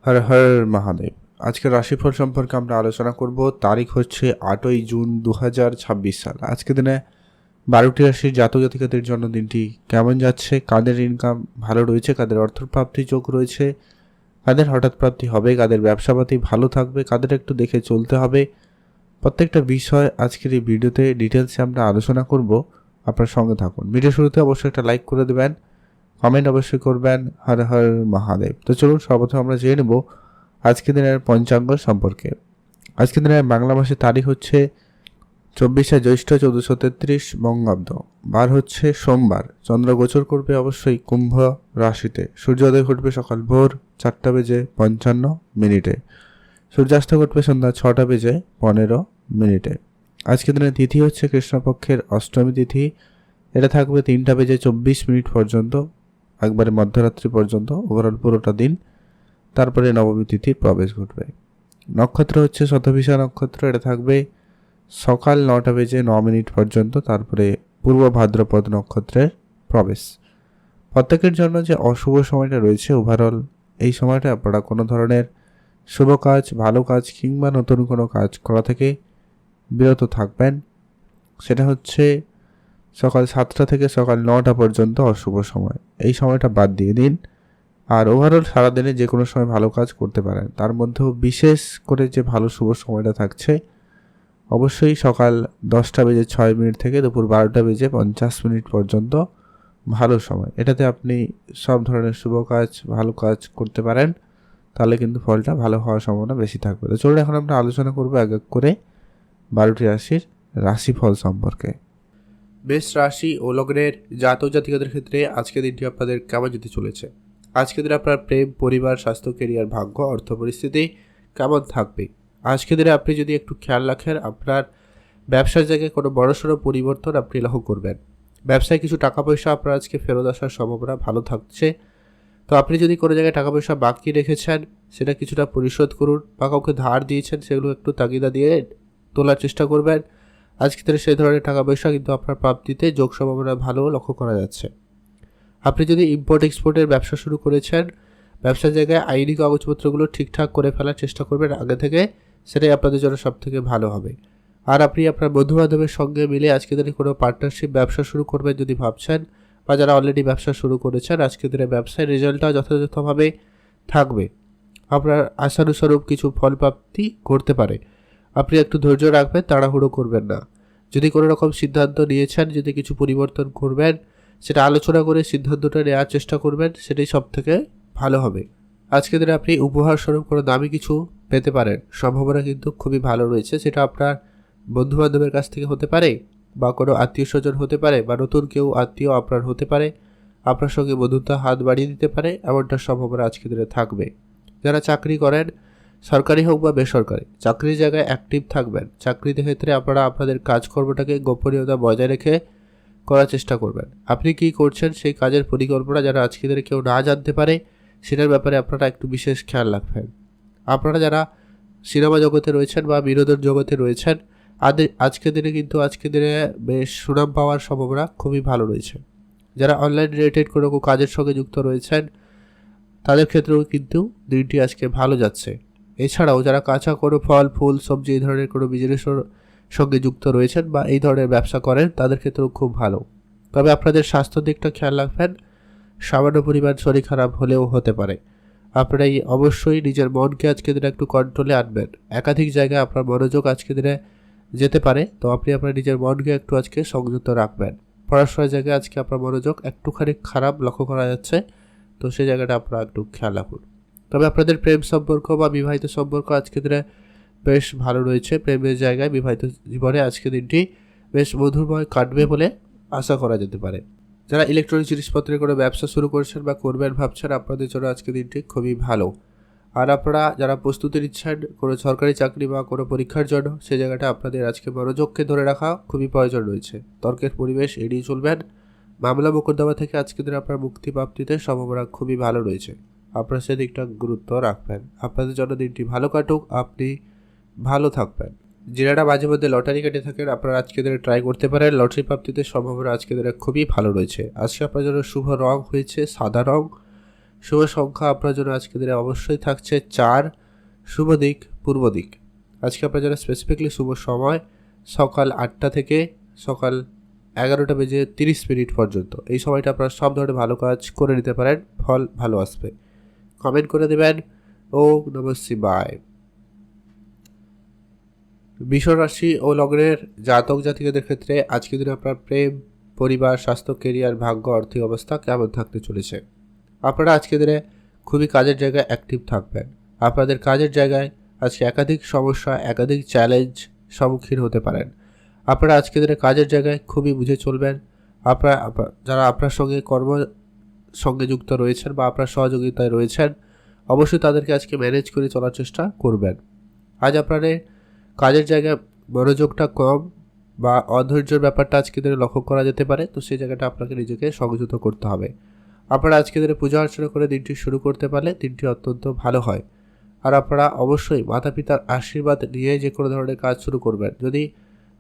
হর হর মহাদেব। আজকের রাশিফল সম্পর্কে আমরা আলোচনা করব। তারিখ হচ্ছে 8ই জুন 2026 সাল। আজকে দিনে 12টি রাশির জাতক জাতিকাদের জন্য দিনটি কেমন যাচ্ছে, কাদের ইনকাম ভালো রয়েছে, কাদের অর্থপ্রাপ্তি যোগ রয়েছে, কাদের হঠাৎ প্রাপ্তি হবে, কাদের ব্যবসাপাতি ভালো থাকবে, কাদের একটু দেখে চলতে হবে, প্রত্যেকটা বিষয় আজকের এই ভিডিওতে ডিটেলসে আমরা আলোচনা করব। আপনার সঙ্গে থাকুন। ভিডিও শুরুতে অবশ্যই একটা লাইক করে দেবেন, কমেন্ট অবশ্যই করবেন। হর হর মহাদেব। তো চলুন সর্বপ্রথম আমরা জেনে নেব আজকের দিনের পঞ্চাঙ্গ সম্পর্কে। আজকের দিনের বাংলা মাসের তারিখ হচ্ছে 24শে জ্যৈষ্ঠ 1433 বঙ্গাব্দ। বার হচ্ছে সোমবার। চন্দ্র গোচর করবে অবশ্যই কুম্ভ রাশিতে। সূর্যোদয় ঘটবে সকাল ভোর 4:55 সূর্যাস্ত ঘটবে সন্ধ্যা 6:15 আজকের দিনের তিথি হচ্ছে কৃষ্ণপক্ষের অষ্টমী তিথি। এটা থাকবে 3:24 পর্যন্ত, একবারে মধ্যরাত্রি পর্যন্ত, ওভারঅল পুরোটা দিন। তারপরে নবমী তিথির প্রবেশ ঘটবে। নক্ষত্র হচ্ছে শতভিষা নক্ষত্র। এটা থাকবে সকাল 9:09 পর্যন্ত, তারপরে পূর্ব ভাদ্রপদ নক্ষত্রের প্রবেশ। প্রত্যেকের জন্য যে অশুভ সময়টা রয়েছে, ওভারঅল এই সময়টা আপনারা কোনো ধরনের শুভ কাজ, ভালো কাজ কিংবা নতুন কোনো কাজ করা থেকে বিরত থাকবেন। সেটা হচ্ছে সকাল 7টা থেকে সকাল 9টা পর্যন্ত অশুভ সময়। এই সময়টা বাদ দিয়ে দিন। আর ওভারঅল সারাদিনে যে কোনো সময় ভালো কাজ করতে পারেন। তার মধ্যেও বিশেষ করে যে ভালো শুভ সময়টা থাকছে অবশ্যই সকাল 10:06 থেকে দুপুর 12:50 পর্যন্ত ভালো সময়। এটাতে আপনি সব ধরনের শুভ কাজ, ভালো কাজ করতে পারেন। তাহলে কিন্তু ফলটা ভালো হওয়ার সম্ভাবনা বেশি থাকবে। তো চলুন এখন আমরা আলোচনা করবো এক এক করে 12টি রাশির রাশিফল সম্পর্কে। মেষ রাশি ও লগ্নের জাতক জাতিকাদের ক্ষেত্রে আজকের দিনটি আপনাদের কেমন যেতে চলেছে? আজকের দিনে আপনার প্রেম, পরিবার, স্বাস্থ্য, কেরিয়ার, ভাগ্য, অর্থ পরিস্থিতি কেমন থাকবে? আজকের দিনে আপনি যদি একটু খেয়াল রাখেন, আপনার ব্যবসার জায়গায় কোনো বড়সড় পরিবর্তন আপনি লক্ষ্য করবেন। ব্যবসায় কিছু টাকা পয়সা আপনার আজকে ফেরত আসার সম্ভাবনা ভালো থাকছে। তো আপনি যদি কোনো জায়গায় টাকা পয়সা বাকি রেখেছেন, সেটা কিছুটা পরিশোধ করুন, বা কাউকে ধার দিয়েছেন সেগুলো একটু তাগিদা দিয়ে তোলার চেষ্টা করবেন। আজকে দিনে সেই ধরনের টাকা পয়সা কিন্তু আপনার প্রাপ্তিতে যোগ সম্ভাবনা ভালো লক্ষ্য করা যাচ্ছে। আপনি যদি ইম্পোর্ট এক্সপোর্টের ব্যবসা শুরু করেছেন, ব্যবসার জায়গায় আইনি কাগজপত্রগুলো ঠিকঠাক করে ফেলার চেষ্টা করবেন আগে থেকে, সেটাই আপনাদের জন্য সব থেকে ভালো হবে। আর আপনি আপনার বন্ধু বান্ধবের সঙ্গে মিলে আজকে দিনে কোনো পার্টনারশিপ ব্যবসা শুরু করবেন যদি ভাবছেন, বা যারা অলরেডি ব্যবসা শুরু করেছেন, আজকে দিনে ব্যবসায় রেজাল্টটা যথাযথভাবে থাকবে। আপনার আশানুস্বরূপ কিছু ফল প্রাপ্তি করতে পারে। আপনি একটু ধৈর্য রাখবেন, তাড়াহুড়ো করবেন না। যদি কোনো রকম সিদ্ধান্ত নিয়েছেন, যদি কিছু পরিবর্তন করবেন, সেটা আলোচনা করে সিদ্ধান্তটা নেওয়ার চেষ্টা করবেন, সেটাই সব থেকে ভালো হবে। আজকের দিনে আপনি উপহার স্বরূপ কোনো দামি কিছু পেতে পারেন, সম্ভাবনা কিন্তু খুবই ভালো রয়েছে। সেটা আপনার বন্ধু বান্ধবের কাছ থেকে হতে পারে, বা কোনো আত্মীয় স্বজন হতে পারে, বা নতুন কেউ আত্মীয় আপনার হতে পারে, আপনার সঙ্গে বন্ধুত্ব হাত বাড়িয়ে দিতে পারে, এমনটার সম্ভাবনা আজকের দিনে থাকবে। যারা চাকরি করেন, সরকারি হোক বা বেসরকারি, চাকরির জায়গায় অ্যাক্টিভ থাকবেন। চাকরির ক্ষেত্রে আপনারা আপনাদের কাজকর্মটাকে গোপনীয়তা বজায় রেখে করার চেষ্টা করবেন। আপনি কি করছেন সেই কাজের পরিকল্পনা যেন আজকের দিনে কেউ না জানতে পারে, সেটার ব্যাপারে আপনারা একটু বিশেষ খেয়াল রাখবেন। আপনারা যারা সিনেমা জগতে রয়েছেন বা বিনোদন জগতে রয়েছেন, আজকের দিনে বেশ সুনাম পাওয়ার সম্ভাবনা খুবই ভালো রয়েছে। যারা অনলাইন রিলেটেড কোনো কাজের সঙ্গে যুক্ত রয়েছেন, তাদের ক্ষেত্রেও কিন্তু দিনটি আজকে ভালো যাচ্ছে। এছাড়াও যারা কাঁচা কোনো ফল, ফুল, সবজি এই ধরনের কোনো বিজনেসের সঙ্গে যুক্ত রয়েছেন বা এই ধরনের ব্যবসা করেন, তাদের ক্ষেত্রেও খুব ভালো। তবে আপনাদের স্বাস্থ্য দিকটা খেয়াল রাখবেন। সামান্য পরিমাণ শরীর খারাপ হলেও হতে পারে। আপনারা অবশ্যই নিজের মনকে আজকে দিনে একটু কন্ট্রোলে আনবেন। একাধিক জায়গায় আপনার মনোযোগ আজকে দিনে যেতে পারে, তো আপনি আপনার নিজের মনকে একটু আজকে সংযত রাখবেন। পড়াশোনার জায়গায় আজকে আপনার মনোযোগ একটুখানি খারাপ লক্ষ্য করা যাচ্ছে, তো সেই জায়গাটা আপনারা একটু খেয়াল রাখুন। তবে আপনাদের প্রেম সম্পর্ক বা বিবাহিত সম্পর্ক আজকে দিনে বেশ ভালো রয়েছে। প্রেমের জায়গায় বিবাহিত জীবনে আজকে দিনটি বেশ মধুরময় কাটবে বলে আশা করা যেতে পারে। যারা ইলেকট্রনিক জিনিসপত্রের কোনো ব্যবসা শুরু করছেন বা করবেন ভাবছেন, আপনাদের জন্য আজকে দিনটি খুবই ভালো। আর আপনারা যারা প্রস্তুতি নিচ্ছেন কোনো সরকারি চাকরি বা কোনো পরীক্ষার জন্য, সেই জায়গাটা আপনাদের আজকে মনোযোগকে ধরে রাখা খুবই প্রয়োজন রয়েছে। তর্কের পরিবেশ এড়িয়ে চলবেন। মামলা মোকদ্দমা থেকে আজকের দিনে আপনার মুক্তি প্রাপ্তিতে সম্ভাবনা খুবই ভালো রয়েছে। আপনারা সেদিকটা গুরুত্ব রাখবেন। আপনাদের জন্য দিনটি ভালো কাটুক, আপনি ভালো থাকবেন। যারা মাঝে মধ্যে লটারি কেটে থাকেন, আপনারা আজকে দিনে ট্রাই করতে পারেন। লটারি প্রাপ্তিতে সম্ভাবনা আজকে দিনে খুবই ভালো রয়েছে। আজকে আপনার জন্য শুভ রং হয়েছে সাদা রং, শুভ সংখ্যা আপনার জন্য আজকের দিনে অবশ্যই থাকছে 4। শুভ দিক পূর্ব দিক। আজকে আপনার জন্য স্পেসিফিকলি শুভ সময় সকাল 8টা থেকে সকাল 11:30 পর্যন্ত। এই সময়টা আপনারা সব ধরনের ভালো কাজ করে নিতে পারেন, ফল ভালো আসবে। কমেন্ট করে দেবেন ওম নমঃ শিবায়। বৃষ রাশি ও লগ্নের জাতক জাতিকাদের ক্ষেত্রে আজকের দিনে আপনার প্রেম, পরিবার, স্বাস্থ্য, কেরিয়ার, ভাগ্য, আর্থিক অবস্থা কেমন থাকতে চলেছে? আপনারা আজকের দিনে খুবই কাজের জায়গায় অ্যাক্টিভ থাকবেন। আপনাদের কাজের জায়গায় আজকে একাধিক সমস্যা, একাধিক চ্যালেঞ্জ সম্মুখীন হতে পারেন। আপনারা আজকের দিনে কাজের জায়গায় খুবই বুঝে চলবেন। যারা আপনার সঙ্গে সঙ্গে যুক্ত রয়েছেন বা আপনার সহযোগিতায় রয়েছেন, অবশ্যই তাদেরকে আজকে ম্যানেজ করে চলার চেষ্টা করবেন। আজ আপনাদের কাজের জায়গায় মনোযোগটা কম বা অধৈর্যের ব্যাপারটা আজকে দিনে লক্ষ্য করা যেতে পারে, তো সেই জায়গাটা আপনাকে নিজেকে সংযত করতে হবে। আপনারা আজকে দিনে পূজা অর্চনা করে দিনটি শুরু করতে পারলে দিনটি অত্যন্ত ভালো হয়। আর আপনারা অবশ্যই মাতা পিতার আশীর্বাদ নিয়ে যে কোনো ধরনের কাজ শুরু করবেন। যদি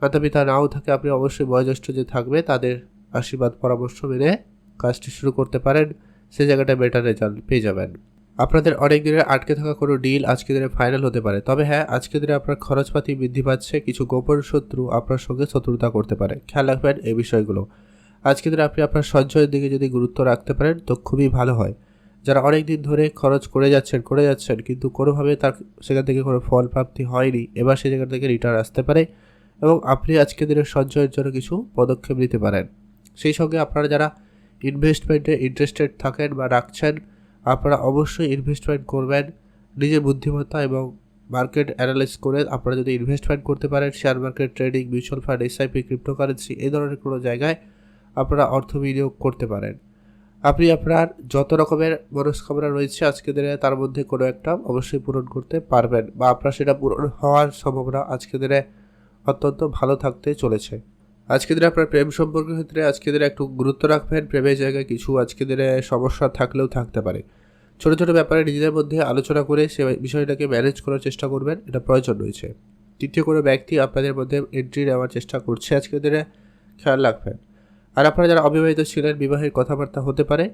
মাতা পিতা নাও থাকে, আপনি অবশ্যই বয়োজ্যেষ্ঠ যে থাকবে তাদের আশীর্বাদ পরামর্শ মেনে কাজটি শুরু করতে পারেন, সেই জায়গাটায় বেটার রেজাল্ট পেয়ে যাবেন। আপনাদের অনেক দিনের আটকে থাকা কোনো ডিল আজকে দিনে ফাইনাল হতে পারে। তবে হ্যাঁ, আজকে দিনে আপনার খরচপাতি বৃদ্ধি পাচ্ছে, কিছু গোপন শত্রু আপনার সঙ্গে শত্রুতা করতে পারে, খেয়াল রাখবেন এই বিষয়গুলো। আজকে দিনে আপনি আপনার সঞ্চয়ের দিকে যদি গুরুত্ব রাখতে পারেন তো খুবই ভালো হয়। যারা অনেক দিন ধরে খরচ করে যাচ্ছেন কিন্তু কোনোভাবে তার সেখান থেকে কোনো ফল প্রাপ্তি হয়নি, এবার সেই জায়গা থেকে রিটার্ন আসতে পারে এবং আপনি আজকে দিনের সঞ্চয়ের জন্য কিছু পদক্ষেপ নিতে পারেন। সেই সঙ্গে আপনারা যারা ইনভেস্টমেন্টে ইন্টারেস্টেড থাকেন বা রাখছেন, আপনারা অবশ্যই ইনভেস্টমেন্ট করবেন নিজের বুদ্ধিমত্তা এবং মার্কেট অ্যানালাইজ করে। আপনারা যদি ইনভেস্টমেন্ট করতে পারেন share market, trading, mutual fund, SIP, cryptocurrency, এই ধরনের কোনো জায়গায় আপনারা অর্থ বিনিয়োগ করতে পারেন। আপনি আপনার যত রকমের মনস্কামনা রয়েছে আজকে দিনে তার মধ্যে কোনো একটা অবশ্যই পূরণ করতে পারবেন বা আপনার সেটা পূরণ হওয়ার সম্ভাবনা আজকে দিনে অত্যন্ত ভালো থাকতে চলেছে। আজকে দিনে আপনার প্রেম সম্পর্কের ক্ষেত্রে আজকে দিনে একটু গুরুত্ব রাখবেন। প্রেমের জায়গায় কিছু আজকে দিনে সমস্যা থাকলেও থাকতে পারে। ছোটো ছোটো ব্যাপারে নিজেদের মধ্যে আলোচনা করে সে বিষয়টাকে ম্যানেজ করার চেষ্টা করবেন, এটা প্রয়োজন রয়েছে। তৃতীয় কোনো ব্যক্তি আপনাদের মধ্যে এন্ট্রি নেওয়ার চেষ্টা করছে আজকে দিনে, খেয়াল রাখবেন। আর আপনারা যারা অবিবাহিত ছিলেন, বিবাহের কথাবার্তা হতে পারে,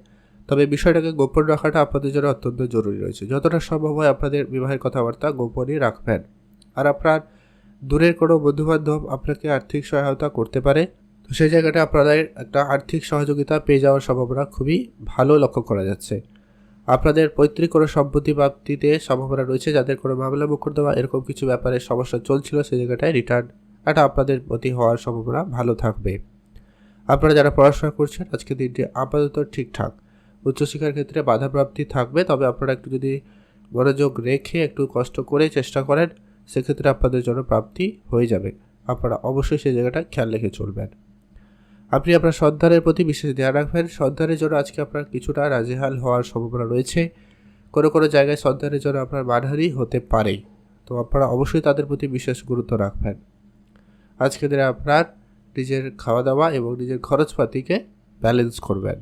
তবে বিষয়টাকে গোপন রাখাটা আপনাদের জন্য অত্যন্ত জরুরি রয়েছে। যতটা সম্ভব হয় আপনাদের বিবাহের কথাবার্তা গোপনই রাখবেন। আর আপনার দূরের কোনো বন্ধুবান্ধব আপনাকে আর্থিক সহায়তা করতে পারে, তো সেই জায়গাটা আপনাদের একটা আর্থিক সহযোগিতা পেয়ে যাওয়ার সম্ভাবনা খুবই ভালো লক্ষ্য করা যাচ্ছে। আপনাদের পৈতৃক কোনো সম্পত্তি প্রাপ্তিতে সম্ভাবনা রয়েছে। যাদের কোনো মামলা মোকদ্দমা এরকম কিছু ব্যাপারে সমস্যা চলছিল, সেই জায়গাটায় রিটার্ন এটা আপনাদের প্রতি হওয়ার সম্ভাবনা ভালো থাকবে। আপনারা যারা পড়াশোনা করছেন আজকে দিনটি আপাতত ঠিকঠাক। উচ্চশিক্ষার ক্ষেত্রে বাধাপ্রাপ্তি থাকবে, তবে আপনারা একটু যদি মনোযোগ রেখে একটু কষ্ট করে চেষ্টা করেন, সেক্ষেত্রে আপনাদের জন্য প্রাপ্তি হয়ে যাবে। আপনারা অবশ্যই সেই জায়গাটা খেয়াল রেখে চলবেন। আপনি আপনার সন্তানের প্রতি বিশেষ ধ্যান রাখবেন। সন্তানের জন্য আজকে আপনার কিছুটা নাজেহাল হওয়ার সম্ভাবনা রয়েছে। কোনো কোনো জায়গায় সন্তানের জন্য আপনার মানহানি হতে পারে, তো আপনারা অবশ্যই তাদের প্রতি বিশেষ গুরুত্ব রাখবেন। আজকে দিনে আপনার নিজের খাওয়া দাওয়া এবং নিজের খরচপাতিকে ব্যালেন্স করবেন।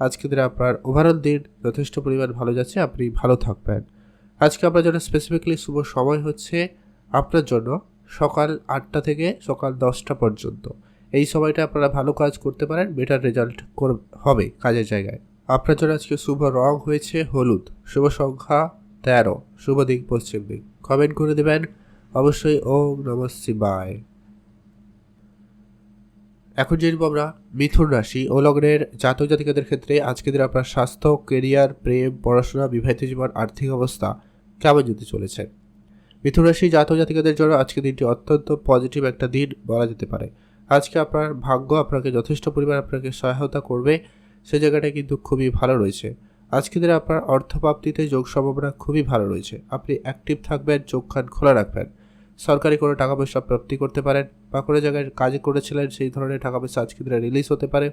আজকে দিনে আপনার ওভারঅল দিন যথেষ্ট পরিমাণ ভালো যাচ্ছে, আপনি ভালো থাকবেন। আজকে আপনার জন্য স্পেসিফিকলি শুভ সময় হচ্ছে আপনার জন্য সকাল 8টা থেকে সকাল 10টা পর্যন্ত। এই সময়টা আপনারা ভালো কাজ করতে পারেন, বেটার রেজাল্ট হবে কাজের জায়গায়। আপনার জন্য আজকে শুভ রং হয়েছে হলুদ, শুভ সংখ্যা 13, শুভ দিক পশ্চিম দিক। কমেন্ট করে দেবেন অবশ্যই ওম নমঃ শিবায়। এখন জেনব আমরা মিথুন রাশি ও লগ্নের জাতক জাতিকাদের ক্ষেত্রে আজকে দিন আপনার স্বাস্থ্য, কেরিয়ার, প্রেম, পড়াশোনা, বিবাহিত জীবন, আর্থিক অবস্থা কেমন যেতে চলেছে। মিথুন রাশি জাতক জাতিকাদের জন্য আজকে দিনটি অত্যন্ত পজিটিভ একটা দিন বলা যেতে পারে। আজকে আপনার ভাগ্য আপনাকে যথেষ্ট পরিমাণ আপনাকে সহায়তা করবে, সে জায়গাটা কিন্তু খুবই ভালো রয়েছে। আজকে দিনে আপনার অর্থপ্রাপ্তিতে যোগ সম্ভাবনা খুবই ভালো রয়েছে। আপনি অ্যাক্টিভ থাকবেন, চোখ কান খোলা রাখবেন। সরকারি কোনো টাকা পয়সা প্রাপ্তি করতে পারেন বা কোনো জায়গায় কাজ করেছিলেন সেই ধরনের টাকা পয়সা আজকে দিনে রিলিজ হতে পারে,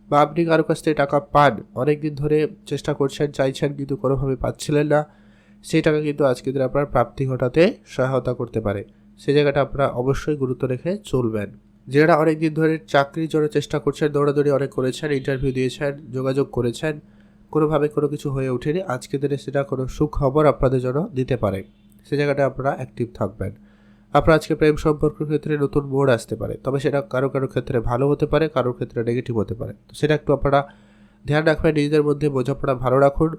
বা আপনি কারো কাছ থেকে টাকা পান, অনেক দিন ধরে চেষ্টা করছেন, চাইছেন কিন্তু কোনোভাবে পাচ্ছিলেন না, সেই টাকা কিন্তু আজকে দিনে আপনার প্রাপ্তি ঘটাতে সহায়তা করতে পারে। সেই জায়গাটা আপনারা অবশ্যই গুরুত্ব রেখে চলবেন। যারা অনেক দিন ধরে চাকরির জন্য চেষ্টা করছেন, দৌড়াদৌড়ি অনেক করেছেন, ইন্টারভিউ দিয়েছেন, যোগাযোগ করেছেন, কোনোভাবে কোনো কিছু হয়ে ওঠেনি, আজকে দিনে সেটা কোনো সুখবর আপনাদের জন্য দিতে পারে। সে জায়গাটা আপনারা অ্যাক্টিভ থাকবেন। আপনার আজকে প্রেম সম্পর্কের ক্ষেত্রে নতুন মোড় আসতে পারে, তবে সেটা কারো কারো ক্ষেত্রে ভালো হতে পারে, কারোর ক্ষেত্রে নেগেটিভ হতে পারে, তো সেটা একটু আপনারা ধ্যান রাখবেন নিজেদের মধ্যে বোঝাপড়া ভালো রাখুন।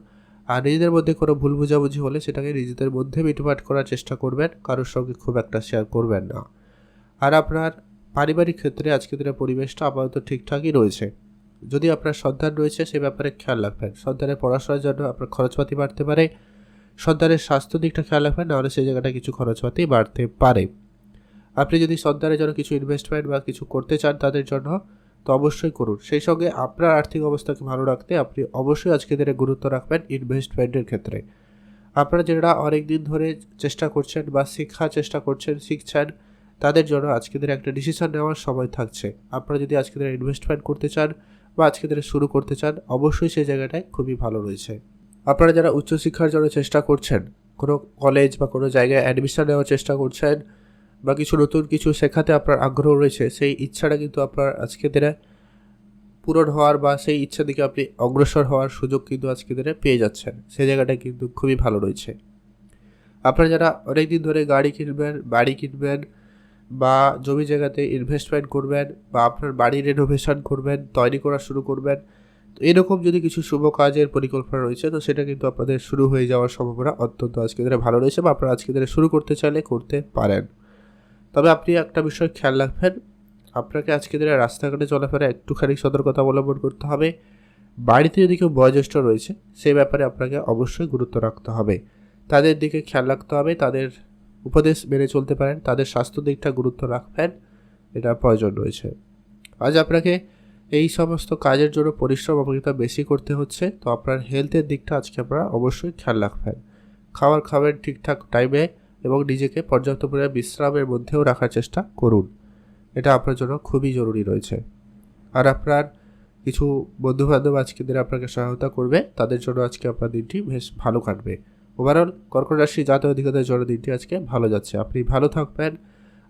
আর নিজেদের মধ্যে কোনো ভুল বোঝাবুঝি হলে সেটাকে নিজেদের মধ্যে মিটমাট করার চেষ্টা করবেন, কারোর সঙ্গে খুব একটা শেয়ার করবেন না। আর আপনার পারিবারিক ক্ষেত্রে আজকের দিনের পরিবেশটা আপাতত ঠিকঠাকই রয়েছে। যদি আপনার সন্তান রয়েছে সে ব্যাপারে খেয়াল রাখবেন, সন্তানের পড়াশোনার জন্য আপনার খরচপাতি বাড়তে পারে, সন্তানের স্বাস্থ্য দিকটা খেয়াল রাখবেন, নাহলে সেই জায়গাটা কিছু খরচপাতি বাড়তে পারে। আপনি যদি সন্তানের জন্য কিছু ইনভেস্টমেন্ট বা কিছু করতে চান তাদের জন্য, তো অবশ্যই করুন। সেই সঙ্গে আপনার আর্থিক অবস্থাকে ভালো রাখতে আপনি অবশ্যই আজকের দিনে গুরুত্ব রাখবেন ইনভেস্টমেন্টের ক্ষেত্রে। আপনারা যারা অনেক দিন ধরে চেষ্টা করছেন বা শিক্ষার চেষ্টা করছেন, শিখছেন, তাদের জন্য আজকের দিনে একটা ডিসিশন নেওয়ার সময় থাকছে। আপনারা যদি আজকের দিনে ইনভেস্টমেন্ট করতে চান বা আজকের দিনে শুরু করতে চান, অবশ্যই সেই জায়গাটায় খুবই ভালো রয়েছে। আপনারা যারা উচ্চশিক্ষার জন্য চেষ্টা করছেন, কোনো কলেজ বা কোনো জায়গায় অ্যাডমিশন নেওয়ার চেষ্টা করছেন বা কিছু নতুন কিছু শেখাতে আপনার আগ্রহ রয়েছে, সেই ইচ্ছাটা কিন্তু আপনার আজকের দিনে পূরণ হওয়ার বা সেই ইচ্ছা দিকে আপনি অগ্রসর হওয়ার সুযোগ কিন্তু আজকের দিনে পেয়ে যাচ্ছেন। সেই জায়গাটা কিন্তু খুবই ভালো রয়েছে। আপনারা যারা অনেক দিন ধরে গাড়ি কিনবেন, বাড়ি কিনবেন বা জমি জায়গাতে ইনভেস্টমেন্ট করবেন বা আপনার বাড়ি রেনোভেশন করবেন, তৈরি করা শুরু করবেন, তো এরকম যদি কিছু শুভ কাজের পরিকল্পনা রয়েছে, তো সেটা কিন্তু আপনাদের শুরু হয়ে যাওয়ার সম্ভাবনা অত্যন্ত আজকের দিনে ভালো রয়েছে বা আপনারা আজকের দিনে শুরু করতে চাইলে করতে পারেন। তবে আপনি একটা বিষয় খেয়াল রাখবেন, আপনাকে আজকের দিনে রাস্তাঘাটে চলাফেরা একটুখানি সতর্কতা অবলম্বন করতে হবে। বাড়িতে যদি কেউ বয়োজ্যেষ্ঠ রয়েছে সেই ব্যাপারে আপনাকে অবশ্যই গুরুত্ব রাখতে হবে, তাদের দিকে খেয়াল রাখতে হবে, তাদের উপদেশ মেনে চলতে পারেন, তাদের স্বাস্থ্য দিকটা গুরুত্ব রাখবেন, এটা প্রয়োজন রয়েছে। আজ আপনাকে এই সমস্ত কাজের জন্য পরিশ্রম অপেক্ষা বেশি করতে হচ্ছে, তো আপনার হেলথের দিকটা আজকে আপনারা অবশ্যই খেয়াল রাখবেন। খাবার খাবেন ঠিকঠাক টাইমে এবং নিজেকে পর্যাপ্ত পরিমাণে বিশ্রামের মধ্যেও রাখার চেষ্টা করুন, এটা আপনার জন্য খুবই জরুরি রয়েছে। আর আপনার কিছু বন্ধুবান্ধব আজকের দিনে আপনাকে সহায়তা করবে, তাদের জন্য আজকে আপনার দিনটি বেশ ভালো কাটবে। ওভারঅল কর্কট রাশি জাতক জাতিকাদের জন্য দিনটি আজকে ভালো যাচ্ছে, আপনি ভালো থাকবেন।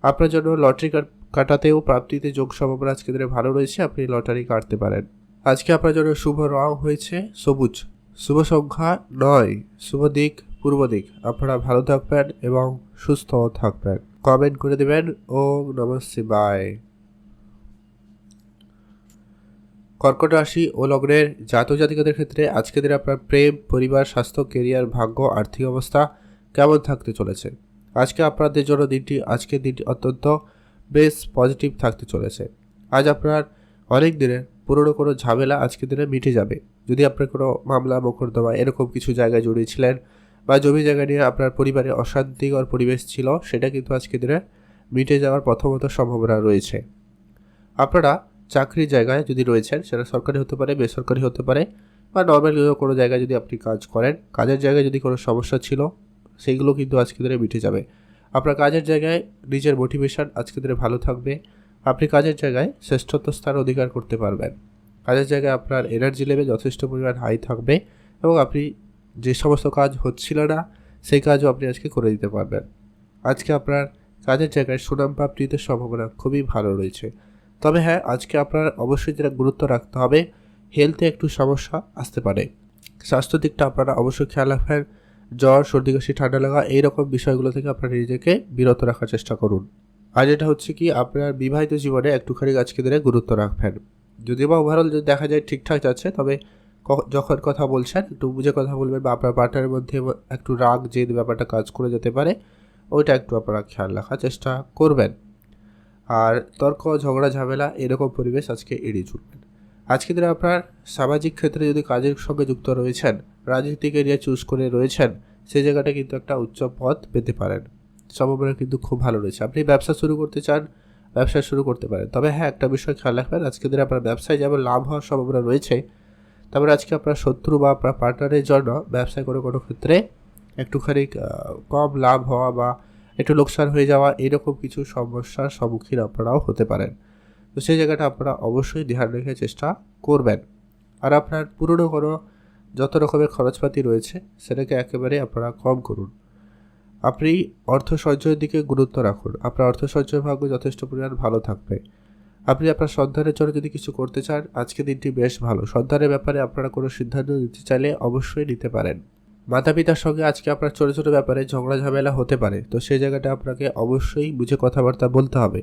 আপনার জন্য লটারি কাটাতেও প্রাপ্তিতে যোগ সম্ভাবনা আজকের দিনে ভালো রয়েছে, আপনি লটারি কাটতে পারেন। আজকে আপনার জন্য শুভ রং হয়েছে সবুজ, শুভ সংখ্যা 9, শুভ দিক পূর্ব দিক। আপনারা ভালো থাকবেন এবং সুস্থ থাকবেন। কমেন্ট করে দেবেন ওম নমঃ শিবায়। কর্কট রাশি ও লগ্নের জাতক জাতিকাদের ক্ষেত্রে আজকের দিনে আপনার প্রেম, পরিবার, স্বাস্থ্য, কেরিয়ার, ভাগ্য, আর্থিক অবস্থা কেমন থাকতে চলেছে। আজকের দিনটি অত্যন্ত বেশ পজিটিভ থাকতে চলেছে। আজ আপনার অনেক দিনের পুরনো কোনো ঝামেলা আজকের দিনে মিটে যাবে। যদি আপনার কোনো মামলা মোকদ্দমা এরকম কিছু জায়গায় জড়িয়েছিলেন বা জমি জায়গা নিয়ে আপনার পরিবারে অশান্তিকর পরিবেশ ছিল, সেটা কিন্তু আজকের দিনে মিটে যাওয়ার প্রথমত সম্ভাবনা রয়েছে। আপনারা চাকরির জায়গায় যদি রয়েছেন, সেটা সরকারি হতে পারে, বেসরকারি হতে পারে বা নর্মাল কোনো জায়গায় যদি আপনি কাজ করেন, কাজের জায়গায় যদি কোনো সমস্যা ছিল সেইগুলো কিন্তু আজকের দিনে মিটে যাবে। আপনার কাজের জায়গায় নিজের মোটিভেশন আজকের দিনে ভালো থাকবে, আপনি কাজের জায়গায় শ্রেষ্ঠত্ব স্থান অধিকার করতে পারবেন। কাজের জায়গায় আপনার এনার্জি লেভেল যথেষ্ট পরিমাণ হাই থাকবে এবং আপনি যে সমস্ত কাজ হচ্ছিল না সেই কাজও আপনি আজকে করে দিতে পারবেন। আজকে আপনার কাজের জায়গায় সুনাম প্রাপ্তিতে সম্ভাবনা খুবই ভালো রয়েছে। তবে হ্যাঁ, আজকে আপনার অবশ্যই যেটা গুরুত্ব রাখতে হবে, হেলথে একটু সমস্যা আসতে পারে। স্বাস্থ্য দিকটা আপনারা অবশ্যই খেয়াল রাখবেন। জ্বর, সর্দি, কাশি, ঠান্ডা লাগা এইরকম বিষয়গুলো থেকে আপনারা নিজেকে বিরত রাখার চেষ্টা করুন। আর এটা হচ্ছে কি, আপনার বিবাহিত জীবনে একটুখানি আজকে দিনে গুরুত্ব রাখবেন। যদিও বা ওভারঅল যদি দেখা যায় ঠিকঠাক যাচ্ছে, তবে যখন কথা বলছেন একটু বুঝে কথা বলবেন বা আপনার পার্টনারের মধ্যে একটু রাগ জেদ ব্যাপারটা কাজ করে যেতে পারে, ওইটা একটু আপনারা খেয়াল রাখার চেষ্টা করবেন। আর তর্ক, ঝগড়া, ঝামেলা এরকম পরিবেশ আজকে এড়িয়ে চলবেন। আজকে দিনে আপনার সামাজিক ক্ষেত্রে যদি কাজের সঙ্গে যুক্ত রয়েছেন, রাজনৈতিক এরিয়া চুজ করে রয়েছেন, সেই জায়গাটা কিন্তু একটা উচ্চ পদ পেতে পারেন, সম্ভাবনা কিন্তু খুব ভালো রয়েছে। আপনি ব্যবসা শুরু করতে চান, ব্যবসা শুরু করতে পারেন। তবে হ্যাঁ, একটা বিষয় খেয়াল রাখবেন, আজকে দিনে আপনার ব্যবসায় যেমন লাভ হওয়ার সম্ভাবনা রয়েছে, তারপরে আজকে আপনার শত্রু বা আপনার পার্টনারের জন্য ব্যবসায় কোনো ক্ষেত্রে একটুখানি কম লাভ হওয়া বা একটু লোকসান হয়ে যাওয়া এরকম কিছু সমস্যার সম্মুখীন আপনারাও হতে পারেন। তো সেই জায়গাটা আপনারা অবশ্যই ধ্যান রেখে চেষ্টা করবেন। আর আপনার পুরনো কোনো যত রকমের খরচপাতি রয়েছে সেটাকে একেবারে আপনারা কম করুন। আপনি অর্থ সঞ্চয়ের দিকে গুরুত্ব রাখুন, আপনার অর্থ সঞ্চয় ভাগ্য যথেষ্ট পরিমাণ ভালো থাকবে। আপনি আপনার সন্তানের জন্য যদি কিছু করতে চান, আজকে দিনটি বেশ ভালো। সন্তানের ব্যাপারে আপনারা কোনো সিদ্ধান্ত নিতে চাইলে অবশ্যই নিতে পারেন। মাতা পিতার সঙ্গে আজকে আপনার ছোটো ছোটো ব্যাপারে ঝগড়া ঝামেলা হতে পারে, তো সেই জায়গাটা আপনাকে অবশ্যই বুঝে কথাবার্তা বলতে হবে।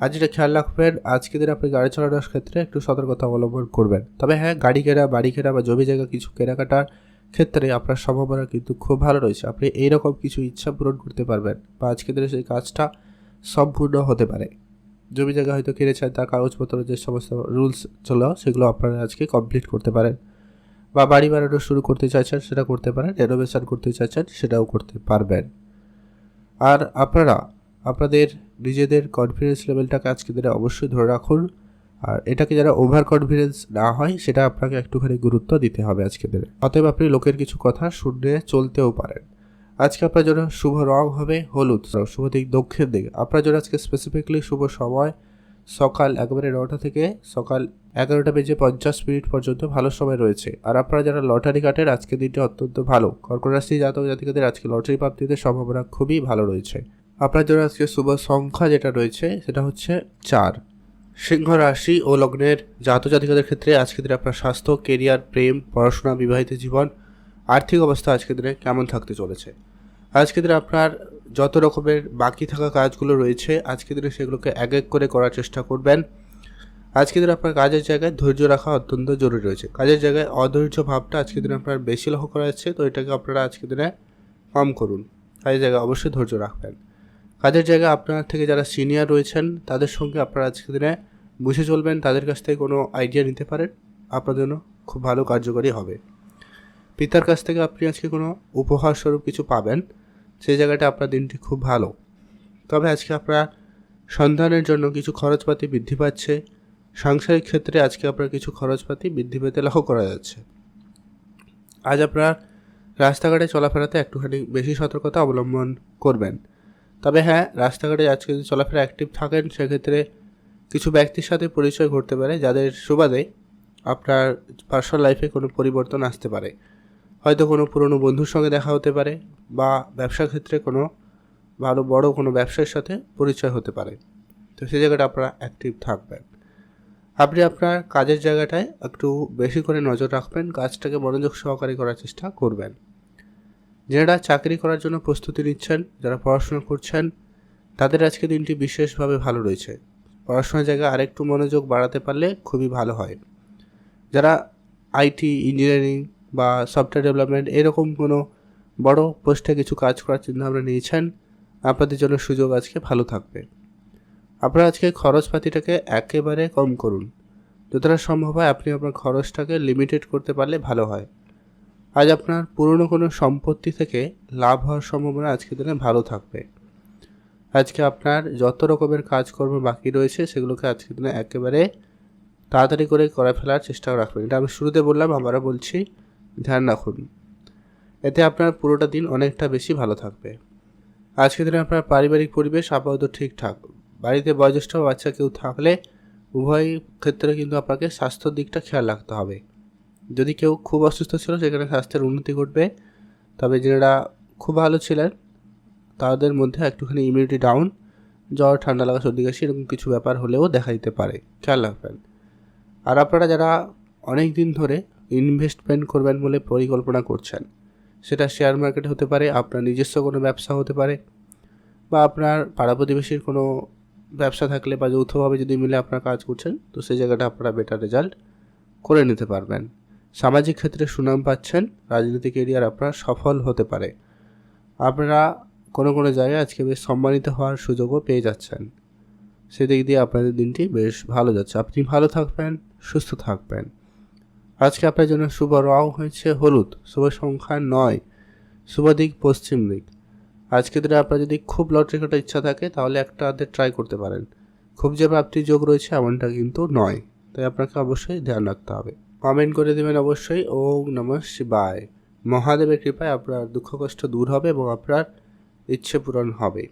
আজ যেটা খেয়াল রাখবেন, আজকে দিনে আপনি গাড়ি চালানোর ক্ষেত্রে একটু সতর্কতা অবলম্বন করবেন। তবে হ্যাঁ, গাড়ি কেনা, বাড়ি কেনা বা জমি জায়গা কিছু কেনাকাটার ক্ষেত্রে আপনার সম্ভাবনা কিন্তু খুব ভালো রয়েছে। আপনি এইরকম কিছু ইচ্ছা পূরণ করতে পারবেন বা আজকে দিনে সেই কাজটা সম্পূর্ণ হতে পারে। জমি জায়গা হয়তো কিনেছেন, তার কাগজপত্র যে সমস্ত রুলস ছিল সেগুলো আপনারা আজকে কমপ্লিট করতে পারেন, বা বাড়ি বানানো শুরু করতে চাইছেন সেটা করতে পারেন, রেনোভেশন করতে চাইছেন সেটাও করতে পারবেন। আর আপনারা আপনাদের নিজেদের কনফিডেন্স লেভেলটাকে আজকে দিনে অবশ্যই ধরে রাখুন। আর এটাকে যারা ওভার কনফিডেন্স না হয় সেটা আপনাকে একটুখানি গুরুত্ব দিতে হবে আজকে দিনে। অতএব আপনি লোকের কিছু কথা শুনে চলতেও পারেন। আজকে আপনার জন্য শুভ রং হবে হলুদ, শুভ দিক দক্ষিণ দিক। আপনার জন্য আজকে স্পেসিফিকলি শুভ সময় সকাল একেবারে 9টা থেকে সকাল 11:50 পর্যন্ত ভালো সময় রয়েছে। আর আপনারা যারা লটারি কাটেন, আজকের দিনটি অত্যন্ত ভালো। কর্কট রাশি জাতক জাতিকাদের আজকে লটারি প্রাপ্তিতে সম্ভাবনা খুবই ভালো রয়েছে। আপনার জন্য আজকে শুভ সংখ্যা যেটা রয়েছে সেটা হচ্ছে 4। সিংহ রাশি ও লগ্নের জাতক জাতিকাদের ক্ষেত্রে আজকের দিনে আপনার স্বাস্থ্য, কেরিয়ার, প্রেম, পড়াশোনা, বিবাহিত জীবন, আর্থিক অবস্থা আজকের দিনে কেমন থাকতে চলেছে। আজকের দিনে আপনার যত রকমের বাকি থাকা কাজগুলো রয়েছে আজকের দিনে সেগুলোকে এক এক করে করার চেষ্টা করবেন। আজকের দিনে আপনার কাজের জায়গায় ধৈর্য রাখা অত্যন্ত জরুরি রয়েছে। কাজের জায়গায় অধৈর্য ভাবটা আজকের দিনে আপনার বেশি লক্ষ্য করা যাচ্ছে, তো এটাকে আপনারা আজকের দিনে কম করুন। কাজের জায়গায় অবশ্যই ধৈর্য রাখবেন। কাজের জায়গায় আপনার থেকে যারা সিনিয়র রয়েছেন তাদের সঙ্গে আপনারা আজকের দিনে বুঝে চলবেন, তাদের কাছ থেকে কোনো আইডিয়া নিতে পারেন, আপনার জন্য খুব ভালো কার্যকরী হবে। পিতার কাছ থেকে আপনি আজকে কোনো উপহার স্বরূপ কিছু পাবেন, সেই জায়গাটা আপনার দিনটি খুব ভালো। তবে আজকে আপনার সন্তানের জন্য কিছু খরচপাতি বৃদ্ধি পাচ্ছে। সাংসারিক ক্ষেত্রে আজকে আপনার কিছু খরচপাতি বৃদ্ধি পেতে লক্ষ্য করা যাচ্ছে। আজ আপনার রাস্তাঘাটে চলাফেরাতে একটুখানি বেশি সতর্কতা অবলম্বন করবেন। তবে হ্যাঁ, রাস্তাঘাটে আজকে যদি চলাফেরা অ্যাক্টিভ থাকেন সেক্ষেত্রে কিছু ব্যক্তির সাথে পরিচয় ঘটতে পারে, যাদের সুবাদে আপনার পার্সোনাল লাইফে কোনো পরিবর্তন আসতে পারে। হয়তো কোনো পুরনো বন্ধুর সঙ্গে দেখা হতে পারে বা ব্যবসা ক্ষেত্রে কোনো ভালো বড় কোনো ব্যবসার সাথে পরিচয় হতে পারে, তো সেই জায়গাটা আপনারা অ্যাক্টিভ থাকবেন। আপনি আপনার কাজের জায়গাটায় একটু বেশি করে নজর রাখবেন, কাজটাকে মনোযোগ সহকারে করার চেষ্টা করবেন। যারা চাকরি করার জন্য প্রস্তুতি নিচ্ছেন, যারা পড়াশোনা করছেন, তাদের আজকে দিনটি বিশেষভাবে ভালো রয়েছে। পড়াশোনার জায়গায় আরেকটু মনোযোগ বাড়াতে পারলে খুবই ভালো হয়। যারা আইটি, ইঞ্জিনিয়ারিং বা সফটওয়্যার ডেভেলপমেন্ট এরকম কোনো বড় পোস্টে কিছু কাজ করার চিন্তাভাবনা নিয়েছেন, আপনাদের জন্য সুযোগ আজকে ভালো থাকবে। আপনারা আজকে খরচপাতিটাকে একেবারে কম করুন। যতটা সম্ভব হয় আপনি আপনার খরচটাকে লিমিটেড করতে পারলে ভালো হয়। আজ আপনার পুরনো কোনো সম্পত্তি থেকে লাভ হওয়ার সম্ভাবনা আজকের দিনে ভালো থাকবে। আজকে আপনার যত রকমের কাজকর্ম বাকি রয়েছে সেগুলোকে আজকের দিনে একেবারে তাড়াতাড়ি করে ফেলার চেষ্টা রাখবেন। এটা আমি শুরুতে বললাম, আবারও বলছি, ধ্যান রাখুন। এতে আপনার পুরোটা দিন অনেকটা বেশি ভালো থাকবে। আজকের দিনে আপনার পারিবারিক পরিবেশ আপাতত ঠিকঠাক। বাড়িতে বয়োজ্যেষ্ঠ বাচ্চা কেউ থাকলে উভয় ক্ষেত্রে কিন্তু আপনাকে স্বাস্থ্যের দিকটা খেয়াল রাখতে হবে। যদি কেউ খুব অসুস্থ ছিল সেখানে স্বাস্থ্যের উন্নতি ঘটবে, তবে যারা খুব ভালো ছিলেন তাদের মধ্যে একটুখানি ইমিউনিটি ডাউন, জ্বর, ঠান্ডা লাগা, সর্দি কাশি এরকম কিছু ব্যাপার হলেও দেখা দিতে পারে, খেয়াল রাখবেন। আর আপনারা যারা অনেক দিন ধরে ইনভেস্টমেন্ট করবেন বলে পরিকল্পনা করছেন, সেটা শেয়ার মার্কেট হতে পারে, আপনার নিজস্ব কোনো ব্যবসা হতে পারে, বা আপনার পাড়া প্রতিবেশীর কোনো ব্যবসা থাকলে বা যৌথভাবে যদি মিলে আপনার কাজ করছেন, তো সেই জায়গাটা আপনারা বেটার রেজাল্ট করে নিতে পারবেন। সামাজিক ক্ষেত্রে সুনাম পাচ্ছেন, রাজনৈতিক এরিয়ার আপনার সফল হতে পারে। আপনারা কোনো জায়গায় আজকে বেশ সম্মানিত হওয়ার সুযোগও পেয়ে যাচ্ছেন। সেদিক দিয়ে আপনাদের দিনটি বেশ ভালো যাচ্ছে। আপনি ভালো থাকবেন, সুস্থ থাকবেন। আজকে আপনার জন্য শুভ রং হয়েছে হলুদ, শুভ সংখ্যা 9, শুভ দিক পশ্চিম দিক। আজকের দিনে আপনার যদি খুব লটারি কাটার ইচ্ছা থাকে তাহলে একটা হাতে ট্রাই করতে পারেন। খুব যে প্রাপ্তির যোগ রয়েছে এমনটা কিন্তু নয়, তাই আপনাকে অবশ্যই ধ্যান রাখতে হবে। কমেন্ট করে দেবেন অবশ্যই ওম নমঃ শিবায়। মহাদেবের কৃপায় আপনার দুঃখ কষ্ট দূর হবে এবং আপনার ইচ্ছে পূরণ হবে।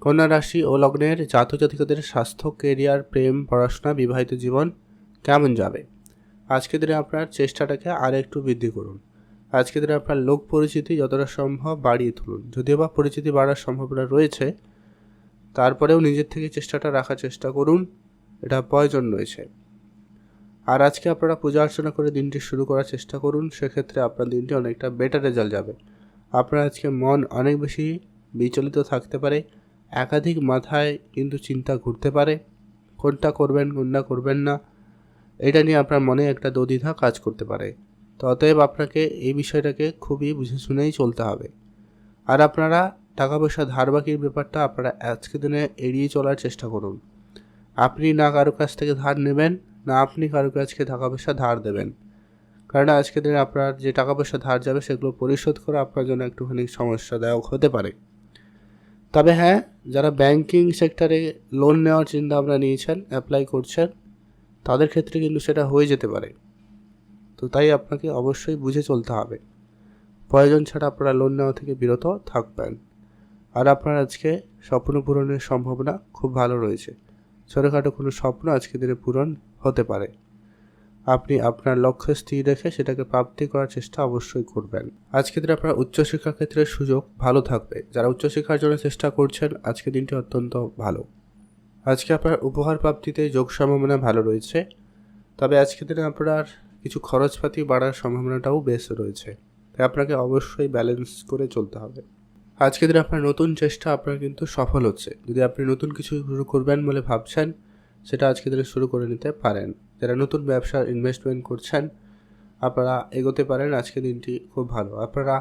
কন্যা রাশি ও লগ্নের জাতক জাতিকাদের স্বাস্থ্য, কেরিয়ার, প্রেম, পড়াশোনা, বিবাহিত জীবন কেমন যাবে। আজকের দিনে আপনার চেষ্টাটাকে আর একটু বৃদ্ধি করুন। আজকের দিনে আপনার লোক পরিচিতি যতটা সম্ভব বাড়িয়ে তুলুন। যদিও বা পরিচিতি বাড়ার সম্ভাবনা রয়েছে, তারপরেও নিজের থেকে চেষ্টাটা রাখার চেষ্টা করুন, এটা প্রয়োজন রয়েছে। আর আজকে আপনারা পূজা অর্চনা করে দিনটি শুরু করার চেষ্টা করুন, সেক্ষেত্রে আপনার দিনটি অনেকটা বেটার রেজাল্ট যাবে। আপনার আজকে মন অনেক বেশি বিচলিত থাকতে পারে, একাধিক মাথায় কিন্তু চিন্তা ঘুরতে পারে, কোনটা করবেন কোনটা করবেন না, এটা নিয়ে আপনার মনে একটা দ্বিধা কাজ করতে পারে। তো অতএব আপনাকে এই বিষয়টাকে খুবই বুঝে শুনেই চলতে হবে। আর আপনারা টাকা পয়সা ধার বাকির ব্যাপারটা আপনারা আজকের দিনে এড়িয়ে চলার চেষ্টা করুন। আপনি না কারো কাছ থেকে ধার নেবেন, না আপনি কারো কাছকে টাকা পয়সা ধার দেবেন, কারণ আজকের দিনে আপনার যে টাকা পয়সা ধার যাবে সেগুলো পরিশোধ করা আপনার জন্য একটুখানি সমস্যাদায়ক হতে পারে। তবে হ্যাঁ, যারা ব্যাংকিং সেক্টরে লোন নেওয়ার চিন্তা ভাবনা নিয়েছেন, অ্যাপ্লাই করছেন, তাদের ক্ষেত্রে কিন্তু সেটা হয়ে যেতে পারে। তো তাই আপনাকে অবশ্যই বুঝে চলতে হবে, প্রয়োজন ছাড়া আপনারা লোন নেওয়া থেকে বিরত থাকবেন। আর আপনার আজকে স্বপ্ন পূরণের সম্ভাবনা খুব ভালো রয়েছে। ছোটোখাটো কোনো স্বপ্ন আজকের দিনে পূরণ হতে পারে। আপনি আপনার লক্ষ্য স্থির রেখে সেটাকে প্রাপ্তি করার চেষ্টা অবশ্যই করবেন। আজকের দিনে আপনার উচ্চশিক্ষার ক্ষেত্রে সুযোগ ভালো থাকবে। যারা উচ্চশিক্ষার জন্য চেষ্টা করছেন, আজকের দিনটি অত্যন্ত ভালো। আজকে আপনার উপহার প্রাপ্তিতে যোগ সম্ভাবনা ভালো রয়েছে। তবে আজকের দিনে আপনার কিছু খরচপাতি বাড়ার সম্ভাবনাটাও বেশ রয়েছে, তাই আপনাকে অবশ্যই ব্যালেন্স করে চলতে হবে। আজকের দিনে আপনার নতুন চেষ্টা আপনার কিন্তু সফল হচ্ছে। যদি আপনি নতুন কিছু শুরু করবেন বলে ভাবছেন, সেটা আজকের দিনে শুরু করে নিতে পারেন। যারা নতুন ব্যবসার ইনভেস্টমেন্ট করছেন, আপনারা এগোতে পারেন। আজকের দিনটি খুব ভালো। আপনারা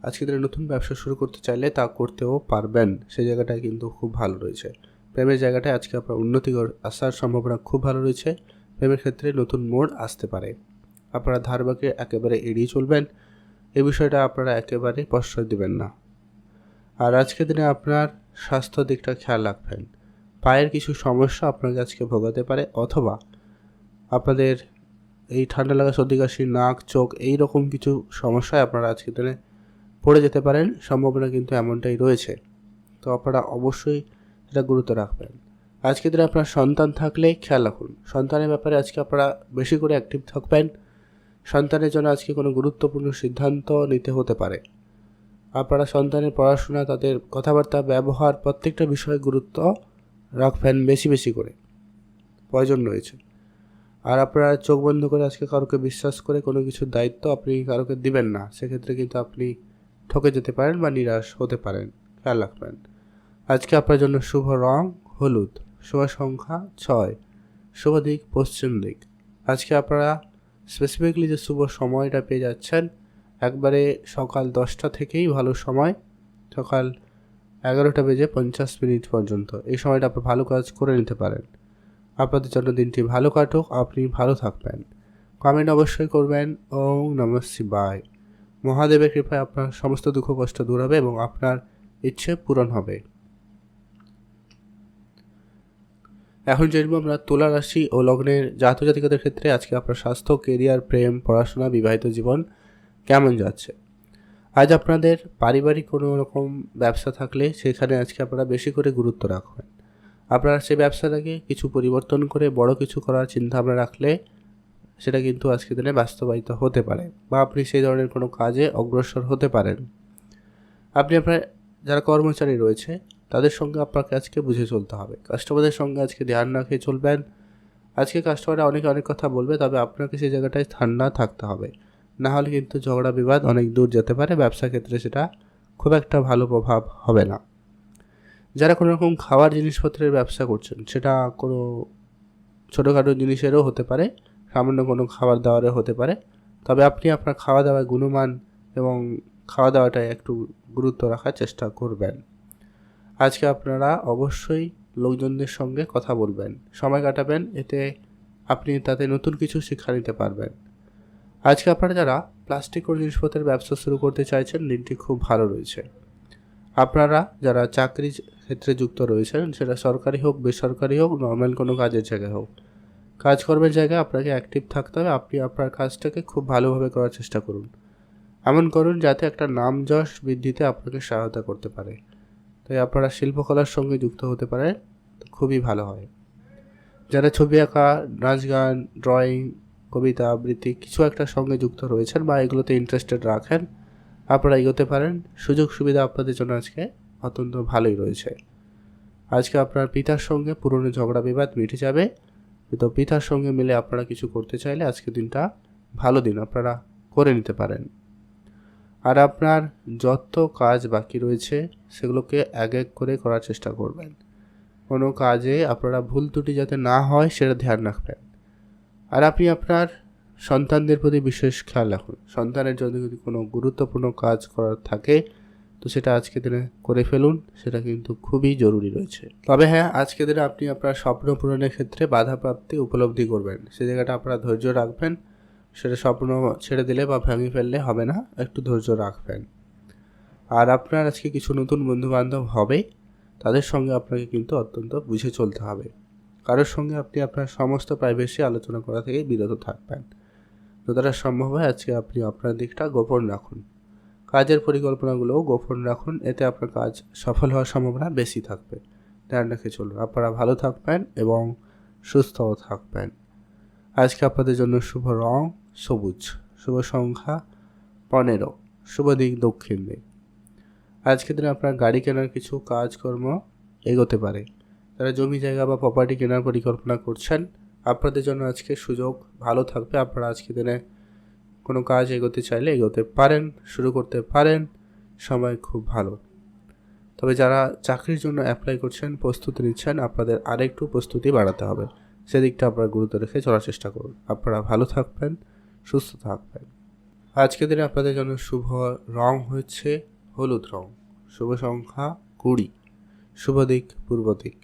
আজকের দিনে নতুন ব্যবসা শুরু করতে চাইলে তা করতেও পারবেন, সেই জায়গাটায় কিন্তু খুব ভালো রয়েছে। প্রেমের জায়গাটায় আজকে আপনার উন্নতি আসার সম্ভাবনা খুব ভালো রয়েছে। প্রেমের ক্ষেত্রে নতুন মোড় আসতে পারে। আপনারা ধার বাকি একেবারে এড়িয়ে চলবেন, এই বিষয়টা আপনারা একেবারে প্রশ্রয় দেবেন না। আর আজকের দিনে আপনার স্বাস্থ্য দিকটা খেয়াল রাখবেন। পায়ের কিছু সমস্যা আপনাকে আজকে ভোগাতে পারে, অথবা আপনাদের এই ঠান্ডা লাগা, সর্দি কাশি, নাক, চোখ এই রকম কিছু সমস্যায় আপনারা আজকের দিনে পড়ে যেতে পারেন। সম্ভাবনা কিন্তু এমনটাই রয়েছে। তো আপনারা অবশ্যই এটা গুরুত্ব রাখবেন। আজকের দিনে আপনার সন্তান থাকলে খেয়াল রাখুন। সন্তানের ব্যাপারে আজকে আপনারা বেশি করে অ্যাক্টিভ থাকবেন। সন্তানের জন্য আজকে কোনো গুরুত্বপূর্ণ সিদ্ধান্ত নিতে হতে পারে। আপনারা সন্তানের পড়াশোনা, তাদের কথাবার্তা, ব্যবহার প্রত্যেকটা বিষয়ে গুরুত্ব রাখবেন বেশি বেশি করে, প্রয়োজন রয়েছে। আর আপনারা চোখ বন্ধ করে আজকে কারোকে বিশ্বাস করে কোনো কিছুর দায়িত্ব আপনি কারোকে দিবেন না, সেক্ষেত্রে কিন্তু আপনি ঠকে যেতে পারেন বা নিরাশ হতে পারেন, খেয়াল রাখবেন। আজকে আপনার জন্য শুভ রং হলুদ, শুভ সংখ্যা 6, শুভ দিক পশ্চিম দিক। আজকে আপনারা স্পেসিফিকলি যে শুভ সময়টা পেয়ে যাচ্ছেন, একবারে সকাল 10টা থেকেই ভালো সময়, সকাল 11:50 পর্যন্ত। এই সময়টা আপনি ভালো কাজ করে নিতে পারেন। আপনাদের জন্য দিনটি ভালো কাটুক, আপনি ভালো থাকবেন। কমেন্ট অবশ্যই করবেন। ওম নমঃ শিবায়। মহাদেবের কৃপায় আপনার সমস্ত দুঃখ কষ্ট দূর হবে এবং আপনার ইচ্ছে পূরণ হবে। এখন জানবো আমরা তুলা রাশি ও লগ্নের জাতক জাতিকাদের ক্ষেত্রে আজকে আপনার স্বাস্থ্য, কেরিয়ার, প্রেম, পড়াশোনা, বিবাহিত জীবন কেমন যাচ্ছে। আজ আপনাদের পারিবারিক কোনো রকম ব্যবসা থাকলে সেখানে আজকে আপনারা বেশি করে গুরুত্ব রাখবেন। আপনারা সেই ব্যবসাটাকে কিছু পরিবর্তন করে বড় কিছু করার চিন্তা ভাবনা রাখলে সেটা কিন্তু আজকের দিনে বাস্তবায়িত হতে পারে, বা আপনি সেই ধরনের কোনো কাজে অগ্রসর হতে পারেন। আপনি আপনার যারা কর্মচারী রয়েছে তাদের সঙ্গে আপনাকে আজকে বুঝে চলতে হবে। কাস্টমারদের সঙ্গে আজকে ধ্যান রাখে চলবেন। আজকে কাস্টমাররা অনেক কথা বলবে, তবে আপনাকে সেই জায়গাটায় ঠান্ডা থাকতে হবে, না হলে কিন্তু ঝগড়া বিবাদ অনেক দূর যেতে পারে। ব্যবসা ক্ষেত্রে সেটা খুব একটা ভালো প্রভাব হবে না। যারা কোনো রকম খাওয়ার জিনিসপত্রের ব্যবসা করছেন, সেটা কোনো ছোটোখাটো জিনিসেরও হতে পারে, সামান্য কোনো খাবার দাবারও হতে পারে, তবে আপনি আপনার খাওয়া দাওয়ার গুণমান এবং খাওয়া দাওয়াটায় একটু গুরুত্ব রাখার চেষ্টা করবেন। আজকে আপনারা অবশ্যই লোকজনদের সঙ্গে কথা বলবেন, সময় কাটাবেন, এতে আপনি তাতে নতুন কিছু শিক্ষা নিতে পারবেন। আজকে আপনারা যারা প্লাস্টিক ও জিনিসপত্রের ব্যবসা শুরু করতে চাইছেন, দিনটি খুব ভালো রয়েছে। আপনারা যারা চাকরি ক্ষেত্রে যুক্ত রয়েছেন, সেটা সরকারি হোক, বেসরকারি হোক, নর্মাল কোনো কাজের জায়গায় হোক, কাজকর্মের জায়গায় আপনাকে অ্যাক্টিভ থাকতে হবে। আপনি আপনার কাজটাকে খুব ভালোভাবে করার চেষ্টা করুন। এমন করুন যাতে একটা নাম যশ বৃদ্ধিতে আপনাকে সহায়তা করতে পারে। তাই আপনারা শিল্পকলার সঙ্গে যুক্ত হতে পারেন, তো খুবই ভালো হয়। যারা ছবি আঁকা, নাচ গান, ড্রয়িং, কবিতা আবৃত্তি কিছু একটা সঙ্গে যুক্ত রয়েছেন বা এগুলোতে ইন্টারেস্টেড রাখেন, আপনারা এগোতে পারেন। সুযোগ সুবিধা আপনাদের জন্য আজকে অত্যন্ত ভালোই রয়েছে। আজকে আপনার পিতার সঙ্গে পুরনো ঝগড়া বিবাদ মিটে যাবে। তো পিতার সঙ্গে মিলে আপনারা কিছু করতে চাইলে আজকের দিনটা ভালো দিন, আপনারা করে নিতে পারেন। আর আপনার যত কাজ বাকি রয়েছে সেগুলোকে এক এক করে করার চেষ্টা করবেন। কোনো কাজে আপনারা ভুল ত্রুটি যাতে না হয় সেটা ধ্যান রাখবেন। আর আপনি আপনার সন্তানদের প্রতি বিশেষ খেয়াল রাখুন। সন্তানের জন্য যদি কোনো গুরুত্বপূর্ণ কাজ করার থাকে তো সেটা আজকের দিনে করে ফেলুন, সেটা কিন্তু খুবই জরুরি রয়েছে। তবে হ্যাঁ, আজকের দিনে আপনি আপনার স্বপ্ন পূরণের ক্ষেত্রে বাধাপ্রাপ্তি উপলব্ধি করবেন, সে জায়গাটা আপনারা ধৈর্য রাখবেন। সেটা স্বপ্ন ছেড়ে দিলে বা ভেঙে ফেললে হবে না, একটু ধৈর্য রাখবেন। আর আপনার আজকে কিছু নতুন বন্ধুবান্ধব হবে, তাদের সঙ্গে আপনাকে কিন্তু অত্যন্ত বুঝে চলতে হবে। কারোর সঙ্গে আপনি আপনার সমস্ত প্রাইভেসি আলোচনা করা থেকে বিরত থাকবেন। যতটা সম্ভব হয় আজকে আপনি আপনার দিকটা গোপন রাখুন। কাজের পরিকল্পনাগুলোও গোপন রাখুন, এতে আপনার কাজ সফল হওয়ার সম্ভাবনা বেশি থাকবে। ধ্যান রেখে চলুন। আপনারা ভালো থাকবেন এবং সুস্থও থাকবেন। আজকে আপনাদের জন্য শুভ রং সবুজ, শুভ সংখ্যা 15, শুভ দিক দক্ষিণ দিক। আজকের দিনে আপনার গাড়ি কেনার কিছু কাজকর্ম এগোতে পারে। যারা জমি জায়গা বা প্রপার্টি কেনার পরিকল্পনা করছেন, আপনাদের জন্য আজকে সুযোগ ভালো থাকবে। আপনারা আজকের দিনে কোনো কাজ এগোতে চাইলে এগোতে পারেন, শুরু করতে পারেন, সময় খুব ভালো। তবে যারা চাকরির জন্য অ্যাপ্লাই করছেন, প্রস্তুতি নিচ্ছেন, আপনাদের আরেকটু প্রস্তুতি বাড়াতে হবে। সেদিকটা আপনারা গুরুত্ব রেখে চলার চেষ্টা করুন। আপনারা ভালো থাকবেন, সুস্থ থাকবেন। আজকের দিনে আপনাদের জন্য শুভ রং হচ্ছে হলুদ রং, শুভ সংখ্যা 20, শুভ দিক পূর্ব দিক।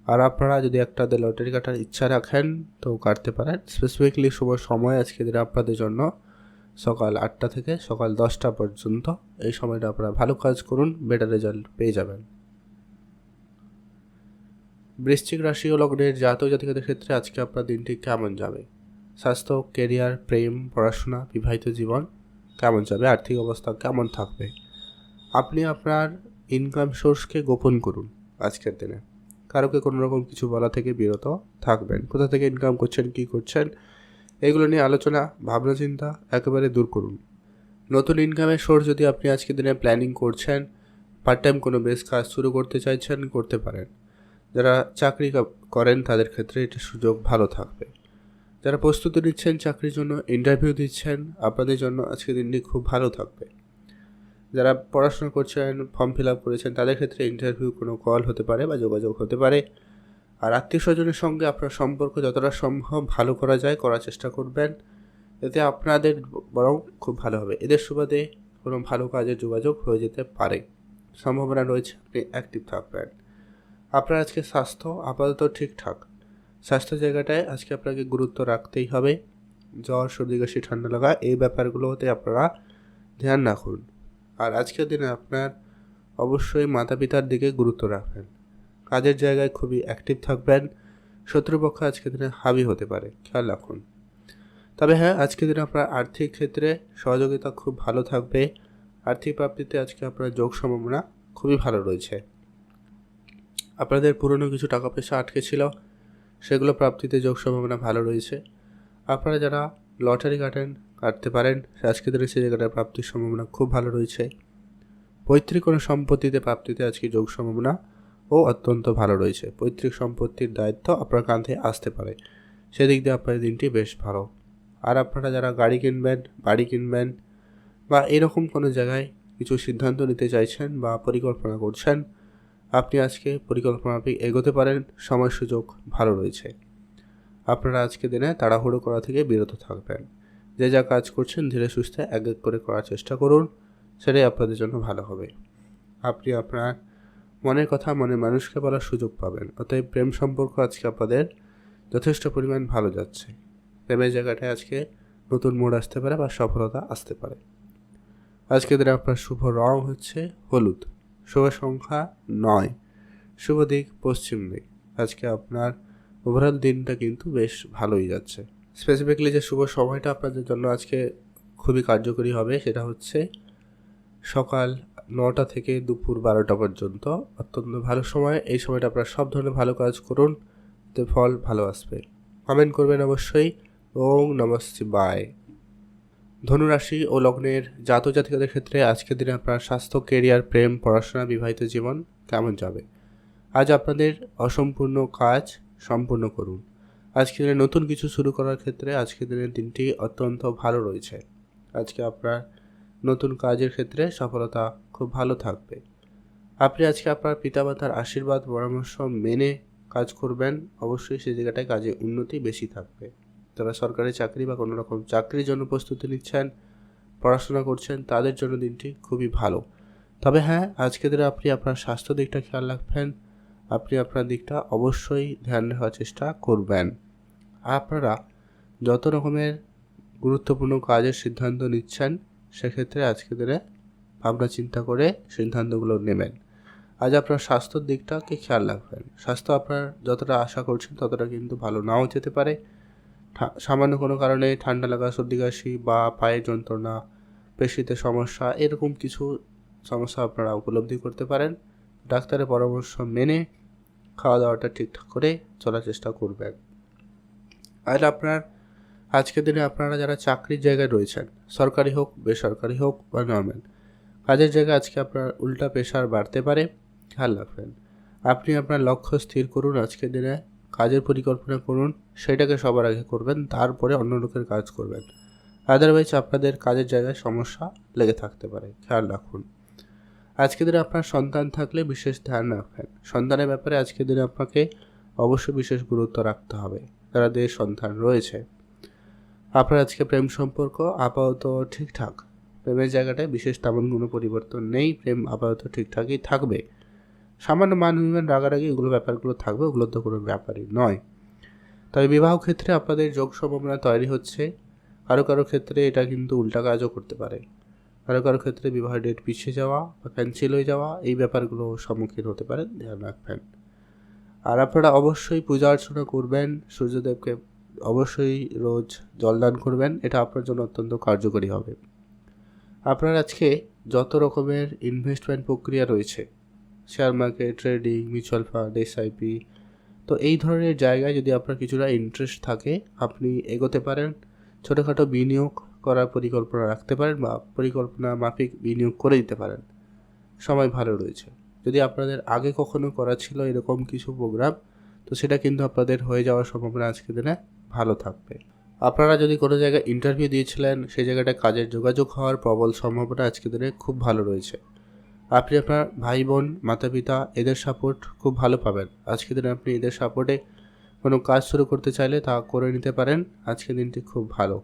আর আপনারা যদি একটা লটারি কাটার ইচ্ছা রাখেন তো কাটতে পারেন। স্পেসিফিকলি শুভ সময় আজকের দিনে আপনাদের জন্য সকাল 8টা থেকে সকাল 10টা পর্যন্ত। এই সময়টা আপনারা ভালো কাজ করুন, বেটার রেজাল্ট পেয়ে যাবেন। বৃশ্চিক রাশি ও লগ্নের জাতক জাতিকাদের ক্ষেত্রে আজকে আপনার দিনটি কেমন যাবে? স্বাস্থ্য, কেরিয়ার, প্রেম, পড়াশোনা, বিবাহিত জীবন কেমন যাবে? আর্থিক অবস্থা কেমন থাকবে? আপনি আপনার ইনকাম সোর্সকে গোপন করুন আজকের দিনে। কারোকে কোনো রকম কিছু বলা থেকে বিরত থাকবেন। কোথা থেকে ইনকাম করছেন, কী করছেন, এগুলো নিয়ে আলোচনা, ভাবনা চিন্তা একেবারে দূর করুন। নতুন ইনকামের সোর্স যদি আপনি আজকের দিনে প্ল্যানিং করছেন, পার্ট টাইম কোনো বেশ কাজ শুরু করতে চাইছেন, করতে পারেন। যারা চাকরি করেন তাদের ক্ষেত্রে এটা সুযোগ ভালো থাকবে। যারা প্রস্তুতি নিচ্ছেন চাকরির জন্য, ইন্টারভিউ দিচ্ছেন, আপনাদের জন্য আজকের দিনটি খুব ভালো থাকবে। যারা পড়াশোনা করছেন, ফর্ম ফিল আপ করেছেন, তাদের ক্ষেত্রে ইন্টারভিউ কোনো কল হতে পারে বা যোগাযোগ হতে পারে। আর আত্মীয় স্বজনের সঙ্গে আপনার সম্পর্ক যতটা সম্ভব ভালো করা যায় করার চেষ্টা করবেন, এতে আপনাদের বরং খুব ভালো হবে। এদের সুবাদে কোনো ভালো কাজের যোগাযোগ হয়ে যেতে পারে, সম্ভাবনা রয়েছে। আপনি অ্যাক্টিভ থাকবেন। আপনার আজকে স্বাস্থ্য আপাতত ঠিকঠাক। স্বাস্থ্য জায়গাটায় আজকে আপনাকে গুরুত্ব রাখতেই হবে। জ্বর, সর্দি, কাশি, ঠান্ডা লাগা, এই ব্যাপারগুলোতে আপনারা ধ্যান রাখুন। আর আজকের দিনে আপনার অবশ্যই মাতা পিতার দিকে গুরুত্ব রাখবেন। কাজের জায়গায় খুবই অ্যাক্টিভ থাকবেন। শত্রুপক্ষ আজকের দিনে হাবি হতে পারে, খেয়াল রাখুন। তবে হ্যাঁ, আজকের দিনে আপনার আর্থিক ক্ষেত্রে সহযোগিতা খুব ভালো থাকবে। আর্থিক প্রাপ্তিতে আজকে আপনার যোগ সম্ভাবনা খুবই ভালো রয়েছে। আপনাদের পুরনো কিছু টাকা পয়সা আটকে ছিল, সেগুলো প্রাপ্তিতে যোগ সম্ভাবনা ভালো রয়েছে। আপনারা যারা লটারি কাটতে পারেন, আজকের দিনে সেই জায়গাটায় প্রাপ্তির সম্ভাবনা খুব ভালো রয়েছে। পৈতৃক কোনো সম্পত্তিতে প্রাপ্তিতে আজকে যোগ সম্ভাবনা ও অত্যন্ত ভালো রয়েছে। পৈতৃক সম্পত্তির দায়িত্ব আপনার কাঁধে আসতে পারে, সেদিক দিয়ে আপনার দিনটি বেশ ভালো। আর আপনারা যারা গাড়ি কিনবেন, বাড়ি কিনবেন বা এরকম কোনো জায়গায় কিছু সিদ্ধান্ত নিতে চাইছেন বা পরিকল্পনা করছেন, আপনি আজকে পরিকল্পনা এগোতে পারেন। সময় সুযোগ ভালো রয়েছে। আপনারা আজকে দিনে তাড়াহুড়ো করা থেকে বিরত থাকবেন। যে যা কাজ করছেন ধীরে সুস্থে এক এক করে করার চেষ্টা করুন, সেটাই আপনাদের জন্য ভালো হবে। আপনি আপনার মনের কথা মনের মানুষকে বলার সুযোগ পাবেন। অতএব প্রেম সম্পর্ক আজকে আপনাদের যথেষ্ট পরিমাণ ভালো যাচ্ছে। প্রেমের জায়গাটায় আজকে নতুন মোড় আসতে পারে বা সফলতা আসতে পারে। আজকে দিনে আপনার শুভ রং হচ্ছে হলুদ, শুভ সংখ্যা 9, শুভ দিক পশ্চিম দিক। আজকে আপনার ওভারঅল দিনটা কিন্তু বেশ ভালোই যাচ্ছে। স্পেসিফিকলি যে শুভ সময়টা আপনাদের জন্য আজকে খুবই কার্যকরী হবে সেটা হচ্ছে সকাল 9টা থেকে দুপুর 12টা পর্যন্ত, অত্যন্ত ভালো সময়। এই সময়টা আপনারা সব ধরনের ভালো কাজ করুন, এতে ফল ভালো আসবে। কমেন্ট করবেন অবশ্যই। ওং নমঃ শিবায়। ধনুরাশি ও লগ্নের জাতক জাতিকাদের ক্ষেত্রে আজকের দিনে আপনার স্বাস্থ্য, কেরিয়ার, প্রেম, পড়াশোনা, বিবাহিত জীবন কেমন যাবে? আজ আপনাদের অসম্পূর্ণ কাজ সম্পূর্ণ করুন। আজকের দিনে নতুন কিছু শুরু করার ক্ষেত্রে আজকের দিনের দিনটি অত্যন্ত ভালো রয়েছে। আজকে আপনার নতুন কাজের ক্ষেত্রে সফলতা খুব ভালো থাকবে। আপনি আজকে আপনার পিতামাতার আশীর্বাদ পরামর্শ মেনে কাজ করবেন, অবশ্যই সেই জায়গাটায় কাজে উন্নতি বেশি থাকবে। যারা সরকারি চাকরি বা কোনো রকম চাকরির জন্য প্রস্তুতি নিচ্ছেন, পড়াশোনা করছেন, তাদের জন্য দিনটি খুবই ভালো। তবে হ্যাঁ, আজকের দিনে আপনি আপনার স্বাস্থ্য দিকটা খেয়াল রাখবেন, আপনি আপনার দিকটা অবশ্যই ধ্যান রাখার চেষ্টা করবেন। আপনারা যত রকমের গুরুত্বপূর্ণ কাজের সিদ্ধান্ত নিচ্ছেন, সেক্ষেত্রে আজকের দিনে ভাবনা চিন্তা করে সিদ্ধান্তগুলো নেবেন। আজ আপনার স্বাস্থ্যর দিকটাকে খেয়াল রাখবেন। স্বাস্থ্য আপনার যতটা আশা করছেন ততটা কিন্তু ভালো নাও যেতে পারে। সামান্য কোনো কারণে ঠান্ডা লাগা, সর্দি কাশি বা পায়ের যন্ত্রণা, পেশিতে সমস্যা, এরকম কিছু সমস্যা আপনারা উপলব্ধি করতে পারেন। ডাক্তারের পরামর্শ মেনে খাওয়া দাওয়াটা ঠিকঠাক করে চলার চেষ্টা করবেন। আর আজকের দিনে আপনারা যারা চাকরির জায়গায় রয়েছেন, সরকারি হোক, বেসরকারি হোক বা নর্মাল কাজের জায়গায়, আজকে আপনার উল্টা প্রেশার বাড়তে পারে, খেয়াল রাখবেন। আপনি আপনার লক্ষ্য স্থির করুন, আজকের দিনে কাজের পরিকল্পনা করুন, সেটাকে সবার আগে করবেন, তারপরে অন্য লোকের কাজ করবেন। আদারওয়াইজ আপনাদের কাজের জায়গায় সমস্যা লেগে থাকতে পারে, খেয়াল রাখুন। আজকের দিনে আপনার সন্তান থাকলে বিশেষ ধ্যান রাখবেন। সন্তানের ব্যাপারে আজকের দিনে আপনাকে অবশ্যই বিশেষ গুরুত্ব রাখতে হবে, যারা দেশ সন্তান রয়েছে। আপনার আজকে প্রেম সম্পর্ক আপাতত ঠিকঠাক, প্রেমের জায়গাটায় বিশেষ তেমন কোনো পরিবর্তন নেই, প্রেম আপাতত ঠিকঠাকই থাকবে। সামান্য মান অভিমান, রাগারাগি, এগুলো ব্যাপারগুলো থাকবে, ওগুলো তো কোনো ব্যাপারই নয়। তবে বিবাহ ক্ষেত্রে আপনাদের যোগ সম্ভাবনা তৈরি হচ্ছে। কারো কারো ক্ষেত্রে এটা কিন্তু উল্টা কাজও করতে পারে। কারো কারো ক্ষেত্রে বিবাহের ডেট পিছিয়ে যাওয়া বা ক্যান্সেল হয়ে যাওয়া, এই ব্যাপারগুলো সম্মুখীন হতে পারেন, ধ্যান রাখবেন। আর আপনারা অবশ্যই পূজা অর্চনা করবেন, সূর্যদেবকে অবশ্যই রোজ জলদান করবেন, এটা আপনার জন্য অত্যন্ত কার্যকরী হবে। আপনার আজকে যত রকমের ইনভেস্টমেন্ট প্রক্রিয়া রয়েছে, share market, trading, mutual fund, SIP, তো এই ধরনের জায়গায় যদি আপনার কিছুটা ইন্টারেস্ট থাকে, আপনি এগোতে পারেন। ছোটোখাটো বিনিয়োগ করার পরিকল্পনা রাখতে পারেন বা পরিকল্পনা মাফিক বিনিয়োগ করে দিতে পারেন, সময় ভালো রয়েছে। যদি আপনাদের আগে কখনো করা ছিল এরকম কিছু প্রোগ্রাম, তো সেটা কিন্তু আপনাদের হয়ে যাওয়ার সম্ভাবনা আজকের দিনে ভালো থাকবে। আপনারা যদি কোনো জায়গায় ইন্টারভিউ দিয়েছিলেন, সেই জায়গাটায় কাজের যোগাযোগ হওয়ার প্রবল সম্ভাবনা আজকের দিনে খুব ভালো রয়েছে। আপনি আপনার ভাই বোন, মাতা পিতা, এদের সাপোর্ট খুব ভালো পাবেন। আজকের দিনে আপনি এদের সাপোর্টে কোনো কাজ শুরু করতে চাইলে তা করে নিতে পারেন, আজকের দিনটি খুব ভালো।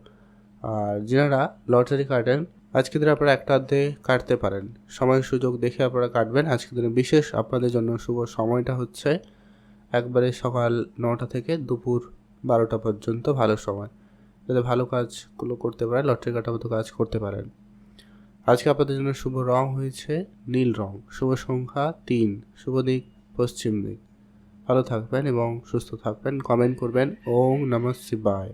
আর যারা লটারি কাটেন, আজকের দিনে আপনারা একটা অর্ধে কাটতে পারেন, সময় সুযোগ দেখে আপনারা কাটবেন। আজকের দিনে বিশেষ আপনাদের জন্য শুভ সময়টা হচ্ছে একবারে সকাল 9টা থেকে দুপুর 12টা পর্যন্ত ভালো সময়, যাতে ভালো কাজগুলো করতে পারেন, লটারি কাটার মতো কাজ করতে পারেন। আজকে আপনাদের জন্য শুভ রং হয়েছে নীল রং, শুভ সংখ্যা 3, শুভ দিক পশ্চিম দিক। ভালো থাকবেন এবং সুস্থ থাকবেন। কমেন্ট করবেন ওম নমঃ শিবায়।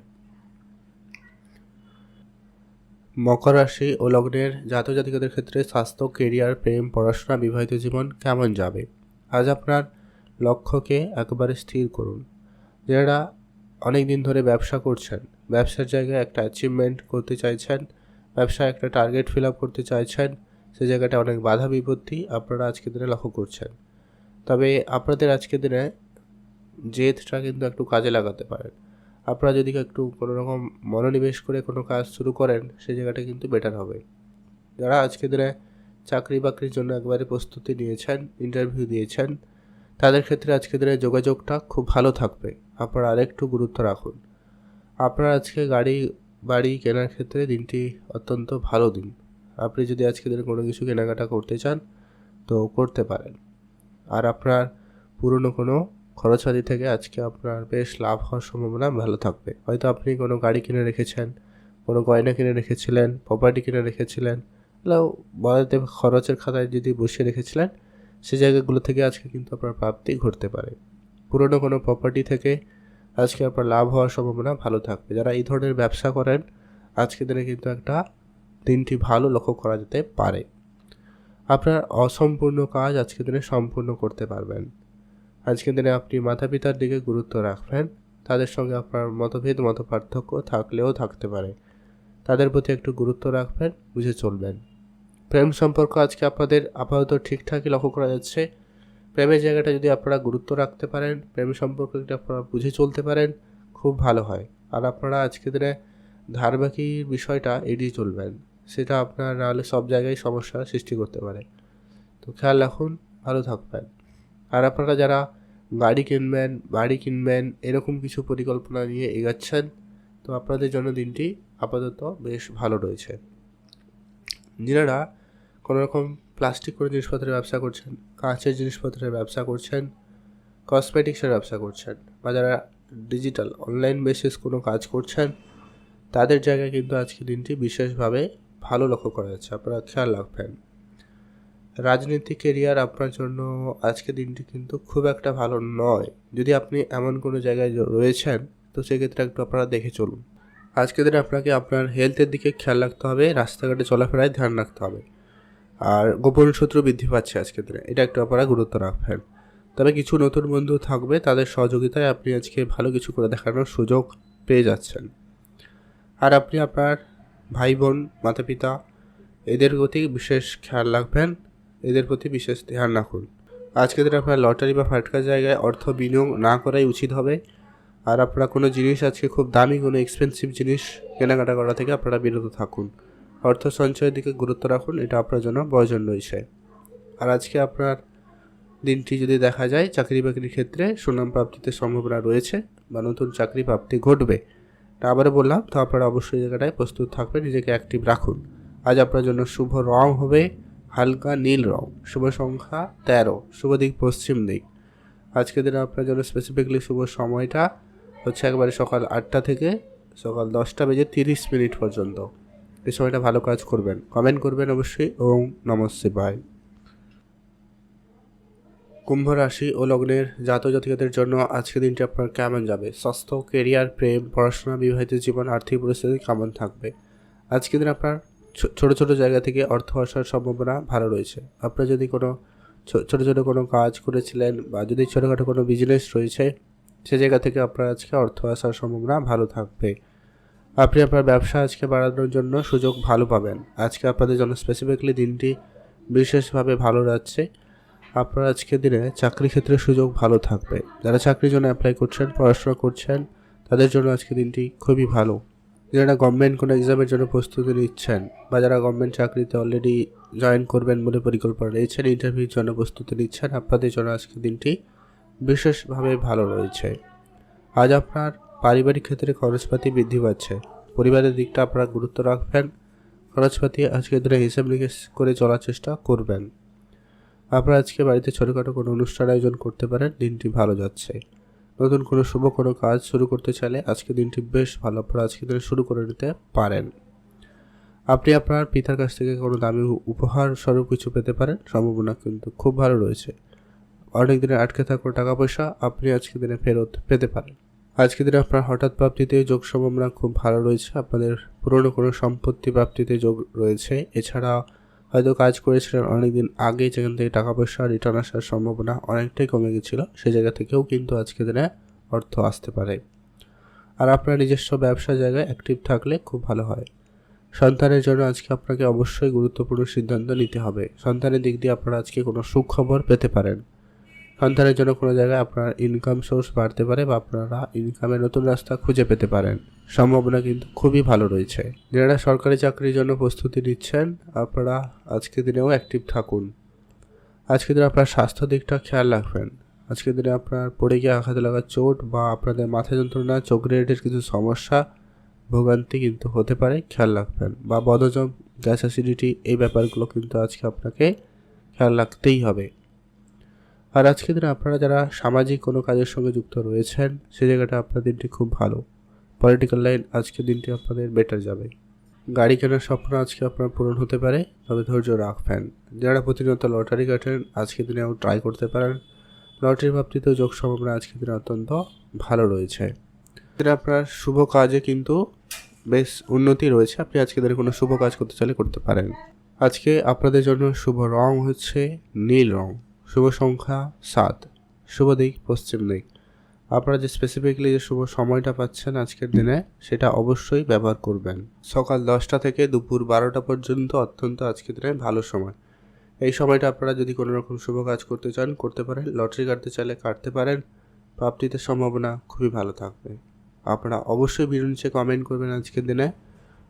মকর রাশি ও লগ্নের জাতক জাতিকাদের ক্ষেত্রে স্বাস্থ্য, কেরিয়ার, প্রেম, পড়াশোনা, বিবাহিত জীবন কেমন যাবে? আজ আপনার লক্ষ্যকে একবারে স্থির করুন। যারা অনেক দিন ধরে ব্যবসা করছেন, ব্যবসার জায়গায় একটা অ্যাচিভমেন্ট করতে চাইছেন, ব্যবসায় একটা টার্গেট ফিল আপ করতে চাইছেন, সে জায়গাটা অনেক বাধা বিপত্তি আপনারা আজকের দিনে লক্ষ্য করছেন। তবে আপনাদের আজকের দিনে জেদটা কিন্তু একটু কাজে লাগাতে পারেন। আপনারা যদি একটু কোনো রকম মনোনিবেশ করে কোনো কাজ শুরু করেন, সেই জায়গাটা কিন্তু বেটার হবে। যারা আজকের দিনে চাকরি বাকরির জন্য একবারে প্রস্তুতি নিয়েছেন, ইন্টারভিউ দিয়েছেন, তাদের ক্ষেত্রে আজকের দিনে যোগাযোগটা খুব ভালো থাকবে। আপনারা আরেকটু গুরুত্ব রাখুন। আপনার আজকে গাড়ি বাড়ি কেনার ক্ষেত্রে দিনটি অত্যন্ত ভালো দিন। আপনি যদি আজকের দিনে কোনো কিছু কেনাকাটা করতে চান তো করতে পারেন। আর আপনার পুরনো কোনো খরচাদি থেকে আজকে আপনার বেশ লাভ হওয়ার সম্ভাবনা ভালো থাকবে। হয়তো আপনি কোনো গাড়ি কিনে রেখেছেন, কোনো গয়না কিনে রেখেছিলেন, প্রপার্টি কিনে রেখেছিলেন, বলাতে খরচের খাতায় যদি বসিয়ে রেখেছিলেন, সে জায়গাগুলো থেকে আজকে কিন্তু আপনার প্রাপ্তি ঘটতে পারে। পুরনো কোনো প্রপার্টি থেকে আজকে আপনার লাভ হওয়ার সম্ভাবনা ভালো থাকবে। যারা এই ধরনের ব্যবসা করেন, আজকের দিনে কিন্তু একটা দিনটি ভালো লক্ষ্য করা যেতে পারে। আপনার অসম্পূর্ণ কাজ আজকের দিনে সম্পূর্ণ করতে পারবেন। আজকের দিনে আপনি মাতা পিতার দিকে গুরুত্ব রাখবেন। তাদের সঙ্গে আপনার মতভেদ, মত পার্থক্য থাকলেও থাকতে পারে, তাদের প্রতি একটু গুরুত্ব রাখবেন, বুঝে চলবেন। প্রেম সম্পর্ক আজকে আপনাদের আপাতত ঠিকঠাকই লক্ষ্য করা যাচ্ছে। প্রেমের জায়গাটা যদি আপনারা গুরুত্ব রাখতে পারেন, প্রেম সম্পর্কটা আপনারা বুঝে চলতে পারেন, খুব ভালো হয়। আর আপনারা আজকের দিনে ধারবাকির বিষয়টা এড়িয়ে চলবেন। সেটা আপনার নাহলে সব জায়গায় সমস্যার সৃষ্টি করতে পারে। তো খেয়াল রাখুন, ভালো থাকবেন। আর আপনারা যারা বাড়ি কিনবেন এরকম কিছু পরিকল্পনা নিয়ে এগাচ্ছেন, তো আপনাদের জন্য দিনটি আপাতত বেশ ভালো রয়েছে। যারা কোনোরকম প্লাস্টিক কোনো জিনিসপত্রের ব্যবসা করছেন, কাঁচের জিনিসপত্রের ব্যবসা করছেন, কসমেটিক্সের ব্যবসা করছেন, বা যারা ডিজিটাল অনলাইন বেসিস কোনো কাজ করছেন, তাদের জায়গায় কিন্তু আজকে দিনটি বিশেষভাবে ভালো লক্ষ্য করা যাচ্ছে। আপনারা খেয়াল রাখবেন। রাজনীতি কেরিয়ার আপনার জন্য আজকে দিনটি কিন্তু খুব একটা ভালো নয়। যদি আপনি এমন কোনো জায়গায় রয়েছেন, তো সেক্ষেত্রে একটু আপনারা দেখে চলুন। আজকের দিনে আপনাকে আপনার হেলথের দিকে খেয়াল রাখতে হবে, রাস্তাঘাটে চলাফেরায় ধ্যান রাখতে হবে। আর গোপন শত্রু বৃদ্ধি পাচ্ছে আজকের দিনে, এটা একটু আপনারা গুরুত্ব রাখবেন। তবে কিছু নতুন বন্ধু থাকবে, তাদের সহযোগিতায় আপনি আজকে ভালো কিছু করে দেখানোর সুযোগ পেয়ে যাচ্ছেন। আর আপনি আপনার ভাই বোন, মাতা পিতা এদের প্রতি বিশেষ খেয়াল রাখবেন, এদের প্রতি বিশেষ ধ্যান রাখুন। আজকের দিনে আপনার লটারি বা ফাটকার জায়গায় অর্থ বিনিয়োগ না করাই উচিত হবে। আর আপনারা কোনো জিনিস আজকে খুব দামি কোনো এক্সপেন্সিভ জিনিস কেনাকাটা করা থেকে আপনারা বিরত থাকুন। অর্থ সঞ্চয়ের দিকে গুরুত্ব রাখুন, এটা আপনার জন্য প্রয়োজন রয়েছে। আর আজকে আপনার দিনটি যদি দেখা যায়, চাকরি বাকরির ক্ষেত্রে সুনাম প্রাপ্তিতে সম্ভাবনা রয়েছে বা নতুন চাকরি প্রাপ্তি ঘটবে। আবারও বললাম, তো আপনারা অবশ্যই জায়গাটায় প্রস্তুত থাকবেন, নিজেকে অ্যাক্টিভ রাখুন। আজ আপনার জন্য শুভ রং হবে হালকা নীল রং, শুভ সংখ্যা 13, শুভ দিক পশ্চিম দিক। আজকের দিনে আপনার জন্য স্পেসিফিকলি শুভ সময়টা হচ্ছে একবারে সকাল 8টা থেকে সকাল 10:30 পর্যন্ত। এই সময়টা ভালো কাজ করবেন। কমেন্ট করবেন অবশ্যই। ওম নমঃ শিবায়। কুম্ভ রাশি ও লগ্নের জাতজাতিকাদের জন্য আজকের দিনটি আপনার কেমন যাবে? স্বাস্থ্য, কেরিয়ার, প্রেম, পড়াশোনা, বিবাহিত জীবন, আর্থিক পরিস্থিতি কেমন থাকবে? আজকের দিন আপনার ছোট ছোট জায়গা থেকে অর্থ আসার সম্ভাবনা ভালো রয়েছে। আপনার যদি কোনো ছোট ছোট কোনো কাজ করেছিলেন বা যদি ছোটোখাটো কোনো বিজনেস রয়েছে, সে জায়গা থেকে আপনার আজকে অর্থ আসার সম্ভাবনা ভালো থাকবে। আপনি আপনার ব্যবসা আজকে বাড়ানোর জন্য সুযোগ ভালো পাবেন। আজকে আপনাদের জন্য স্পেসিফিকলি দিনটি বিশেষভাবে ভালো যাচ্ছে। আপনার আজকের দিনে চাকরি ক্ষেত্রে সুযোগ ভালো থাকবে। যারা চাকরির জন্য অ্যাপ্লাই করছেন, পড়াশোনা করছেন, তাদের জন্য আজকের দিনটি খুবই ভালো। যারা গভর্নমেন্ট কোনো এক্সামের জন্য প্রস্তুতি নিচ্ছেন বা যারা গভর্নমেন্ট চাকরিতে অলরেডি জয়েন করবেন বলে পরিকল্পনা নিয়েছেন, ইন্টারভিউর জন্য প্রস্তুতি নিচ্ছেন, আপনাদের জন্য আজকের দিনটি বিশেষভাবে ভালো রয়েছে। আজ আপনার পারিবারিক ক্ষেত্রে খরচপাতি বৃদ্ধি পাচ্ছে। পরিবারের দিকটা আপনারা গুরুত্ব রাখবেন। খরচপাতি আজকের দিনে হিসাব নিকেশ করে চলার চেষ্টা করবেন। আপনারা আজকে বাড়িতে ছোটোখাটো কোনো অনুষ্ঠান আয়োজন করতে পারেন, দিনটি ভালো যাচ্ছে। নতুন কোনো শুভ কোনো কাজ শুরু করতে চাইলে আজকে দিনটি বেশ ভালো, আপনারা আজকে দিনে শুরু করে নিতে পারেন। আপনি আপনার পিতার কাছ থেকে কোনো দামি উপহার স্বরূপ কিছু পেতে পারেন, সম্ভাবনা কিন্তু খুব ভালো রয়েছে। অনেক দিনে আটকে থাকা টাকা পয়সা আপনি আজকে দিনে ফেরত পেতে পারেন। আজকে দিনে আপনার হঠাৎ প্রাপ্তিতে যোগ সম্ভাবনা খুব ভালো রয়েছে। আপনাদের পুরনো কোনো সম্পত্তি প্রাপ্তিতে যোগ রয়েছে। এছাড়া হয়তো কাজ করেছিলেন অনেকদিন আগে, যেখান থেকে টাকা পয়সা রিটার্ন আসার সম্ভাবনা অনেকটাই কমে গেছিলো, সেই জায়গা থেকেও কিন্তু আজকে দিনে অর্থ আসতে পারে। আর আপনার নিজস্ব ব্যবসা জায়গায় অ্যাক্টিভ থাকলে খুব ভালো হয়। সন্তানের জন্য আজকে আপনাকে অবশ্যই গুরুত্বপূর্ণ সিদ্ধান্ত নিতে হবে। সন্তানের দিক দিয়ে আপনারা আজকে কোনো সুখবর পেতে পারেন। সন্তানের জন্য কোনো জায়গায় আপনার ইনকাম সোর্স বাড়তে পারে বা আপনারা ইনকামের নতুন রাস্তা খুঁজে পেতে পারেন। সম্ভাবনা কিন্তু খুবই ভালো রয়েছে। যারা সরকারি চাকরির জন্য প্রস্তুতি নিচ্ছেন, আপনারা আজকের দিনেও অ্যাক্টিভ থাকুন। আজকের দিনে আপনার স্বাস্থ্য দিকটা খেয়াল রাখবেন। আজকের দিনে আপনার পড়ে গিয়ে আঘাত লাগা চোট বা আপনাদের মাথা যন্ত্রণা, চোখ রিলেটেড কিছু সমস্যা, ভোগান্তি কিন্তু হতে পারে, খেয়াল রাখবেন। বা বদহজম, গ্যাস অ্যাসিডিটি, এই ব্যাপারগুলো কিন্তু আজকে আপনাকে খেয়াল রাখতেই হবে। আর আজকের দিনে আপনারা যারা সামাজিক কোনো কাজের সঙ্গে যুক্ত রয়েছেন, সে জায়গাটা আপনার দিনটি খুব ভালো। পলিটিক্যাল লাইন আজকের দিনটি আপনাদের বেটার যাবে। গাড়ি কেনার স্বপ্ন আজকে আপনার পূরণ হতে পারে, তবে ধৈর্য রাখবেন। যারা প্রতিনিয়ত লটারি কাটেন, আজকের দিনেও ট্রাই করতে পারেন। লটারি প্রাপ্তিতেও যোগ সম্ভাবনা আজকের দিনে অত্যন্ত ভালো রয়েছে। আপনার শুভ কাজে কিন্তু বেশ উন্নতি রয়েছে। আপনি আজকের দিনে কোনো শুভ কাজ করতে চাইলে করতে পারেন। আজকে আপনাদের জন্য শুভ রং হচ্ছে নীল রং, শুভ সংখ্যা 7, শুভ দিক পশ্চিম দিক। আপনারা যে স্পেসিফিকলি যে শুভ সময়টা পাচ্ছেন আজকের দিনে, সেটা অবশ্যই ব্যবহার করবেন। সকাল 10টা থেকে দুপুর 12টা পর্যন্ত অত্যন্ত আজকের দিনে ভালো সময়। এই সময়টা আপনারা যদি কোনো রকম শুভ কাজ করতে চান করতে পারেন, লটারি কাটতে চাইলে কাটতে পারেন। প্রাপ্তিতে সম্ভাবনা খুবই ভালো থাকবে। আপনারা অবশ্যই ভিডিও নিচে কমেন্ট করবেন আজকের দিনে।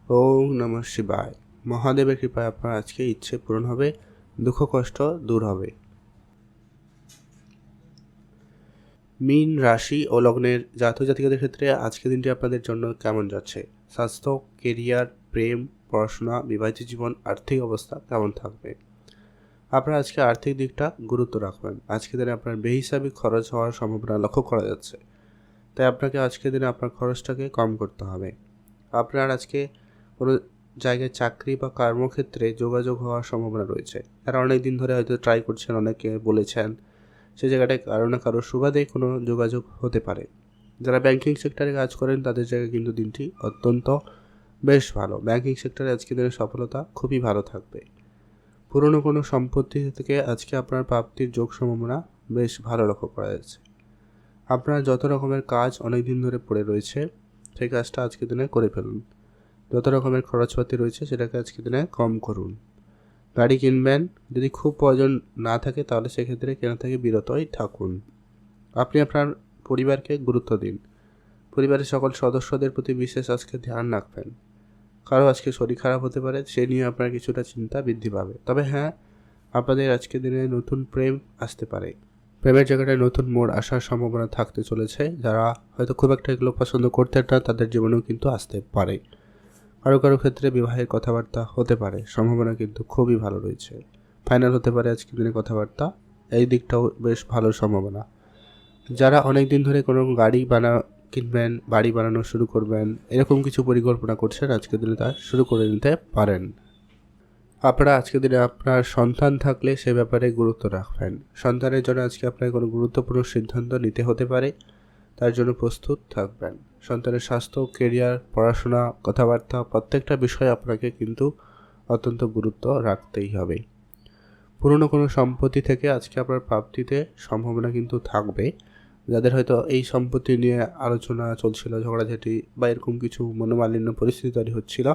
ওম নমঃ শিবায়। মহাদেবের কৃপায় আপনার আজকে ইচ্ছে পূরণ হবে, দুঃখ কষ্ট দূর হবে। মীন রাশি ও লগ্নের জাতক জাতিকাদের ক্ষেত্রে আজকের দিনটি আপনাদের জন্য কেমন যাচ্ছে? স্বাস্থ্য, কেরিয়ার, প্রেম, পড়াশোনা, বিবাহিত জীবন, আর্থিক অবস্থা কেমন থাকবে? আপনারা আজকে আর্থিক দিকটা গুরুত্ব রাখবেন। আজকের দিনে আপনার বেহিসাবি খরচ হওয়ার সম্ভাবনা লক্ষ্য করা যাচ্ছে, তাই আপনাকে আজকের দিনে আপনার খরচটাকে কম করতে হবে। আপনার আজকে কোনো জায়গায় চাকরি বা কর্মক্ষেত্রে যোগাযোগ হওয়ার সম্ভাবনা রয়েছে, যারা অনেক দিন ধরে হয়তো ট্রাই করছেন, অনেকে বলেছেন, সেই জায়গাটায় কারো না কারো সুবাদে কোনো যোগাযোগ হতে পারে। যারা ব্যাংকিং সেক্টরে কাজ করেন তাদের জায়গায় কিন্তু দিনটি অত্যন্ত বেশ ভালো। ব্যাংকিং সেক্টরে আজকের দিনের সফলতা খুবই ভালো থাকবে। পুরনো কোনো সম্পত্তি থেকে আজকে আপনার প্রাপ্তির যোগ সম্ভাবনা বেশ ভালো লক্ষ্য করা যাচ্ছে। আপনার যত রকমের কাজ অনেক দিন ধরে পড়ে রয়েছে সেই কাজটা আজকের দিনে করে ফেলুন। যত রকমের খরচপাতি রয়েছে সেটাকে আজকের দিনে কম করুন। গাড়ি কিনবেন, যদি খুব প্রয়োজন না থাকে তাহলে সেক্ষেত্রে কেনা থেকে বিরতই থাকুন। আপনি আপনার পরিবারকে গুরুত্ব দিন। পরিবারের সকল সদস্যদের প্রতি বিশেষ আজকে ধ্যান রাখবেন। কারো আজকে শরীর খারাপ হতে পারে, সে নিয়ে আপনার কিছুটা চিন্তা বৃদ্ধি পাবে। তবে হ্যাঁ, আপনাদের আজকের দিনে নতুন প্রেম আসতে পারে। প্রেমের জায়গাটায় নতুন মোড় আসার সম্ভাবনা থাকতে চলেছে। যারা হয়তো খুব একটা এগুলো পছন্দ করতেন না তাদের জীবনেও কিন্তু আসতে পারে। কারো কারো ক্ষেত্রে বিবাহের কথাবার্তা হতে পারে, সম্ভাবনা কিন্তু খুবই ভালো রয়েছে। ফাইনাল হতে পারে আজকের দিনে কথাবার্তা, এই দিকটাও বেশ ভালো সম্ভাবনা। যারা অনেক দিন ধরে কোনো গাড়ি কিনবেন, বাড়ি বানানো শুরু করবেন, এরকম কিছু পরিকল্পনা করছেন, আজকের দিনে তা শুরু করে নিতে পারেন। আপনারা আজকের দিনে আপনার সন্তান থাকলে সে ব্যাপারে গুরুত্ব রাখবেন। সন্তানের জন্য আজকে আপনার কোনো গুরুত্বপূর্ণ সিদ্ধান্ত নিতে হতে পারে, তার জন্য প্রস্তুত থাকবেন। সন্তানের স্বাস্থ্য, কেরিয়ার, পড়াশোনা, কথাবার্তা প্রত্যেকটা বিষয়ে আপনাকে কিন্তু অত্যন্ত গুরুত্ব রাখতেই হবে। পুরনো কোনো সম্পত্তি থেকে আজকে আপনার প্রাপ্তিতে সম্ভাবনা কিন্তু থাকবে। যাদের হয়তো এই সম্পত্তি নিয়ে আলোচনা চলছিল, ঝগড়াঝাটি বা এরকম কিছু মনোমালিন্য পরিস্থিতি তৈরি হচ্ছিল,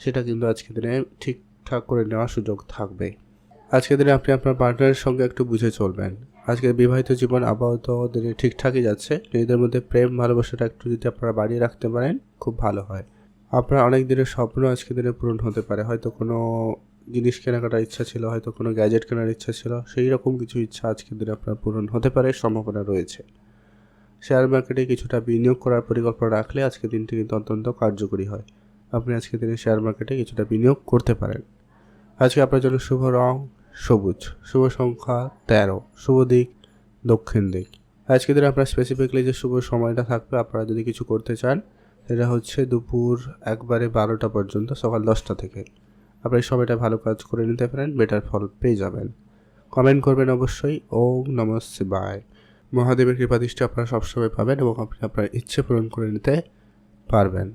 সেটা কিন্তু আজকের দিনে ঠিকঠাক করে নেওয়ার সুযোগ থাকবে। আজকের দিনে আপনি আপনার পার্টনারের সঙ্গে একটু বুঝে চলবেন। আজকের বিবাহিত জীবন আপাতত দিনে ঠিকঠাকই যাচ্ছে। নিজেদের মধ্যে প্রেম ভালোবাসাটা একটু যদি আপনারা বাড়িয়ে রাখতে পারেন খুব ভালো হয়। আপনার অনেক দিনের স্বপ্ন আজকের দিনে পূরণ হতে পারে। হয়তো কোনো জিনিস কেনাকাটার ইচ্ছা ছিল, হয়তো কোনো গ্যাজেট কেনার ইচ্ছা ছিল, সেই রকম কিছু ইচ্ছা আজকের দিনে আপনার পূরণ হতে পারে, সম্ভাবনা রয়েছে। শেয়ার মার্কেটে কিছুটা বিনিয়োগ করার পরিকল্পনা রাখলে আজকের দিনটি কিন্তু অত্যন্ত কার্যকরী হয়। আপনি আজকের দিনে শেয়ার মার্কেটে কিছুটা বিনিয়োগ করতে পারেন। আজকে আপনার জন্য শুভ রং সবুজ, শুভ সংখ্যা 13, শুভ দিক দক্ষিণ দিক। আজকের দিনে আপনার স্পেসিফিকলি যে শুভ সময়টা থাকবে, আপনারা যদি কিছু করতে চান সেটা হচ্ছে দুপুর 12টা পর্যন্ত, সকাল 10টা থেকে। আপনি এই সময়টা ভালো কাজ করে নিতে পারেন, বেটার ফল পেয়ে যাবেন। কমেন্ট করবেন অবশ্যই। ওম নমঃ শিবায়। মহাদেবের কৃপাদৃষ্টি আপনারা সবসময় পাবেন এবং আপনি আপনার ইচ্ছে পূরণ করে নিতে পারবেন।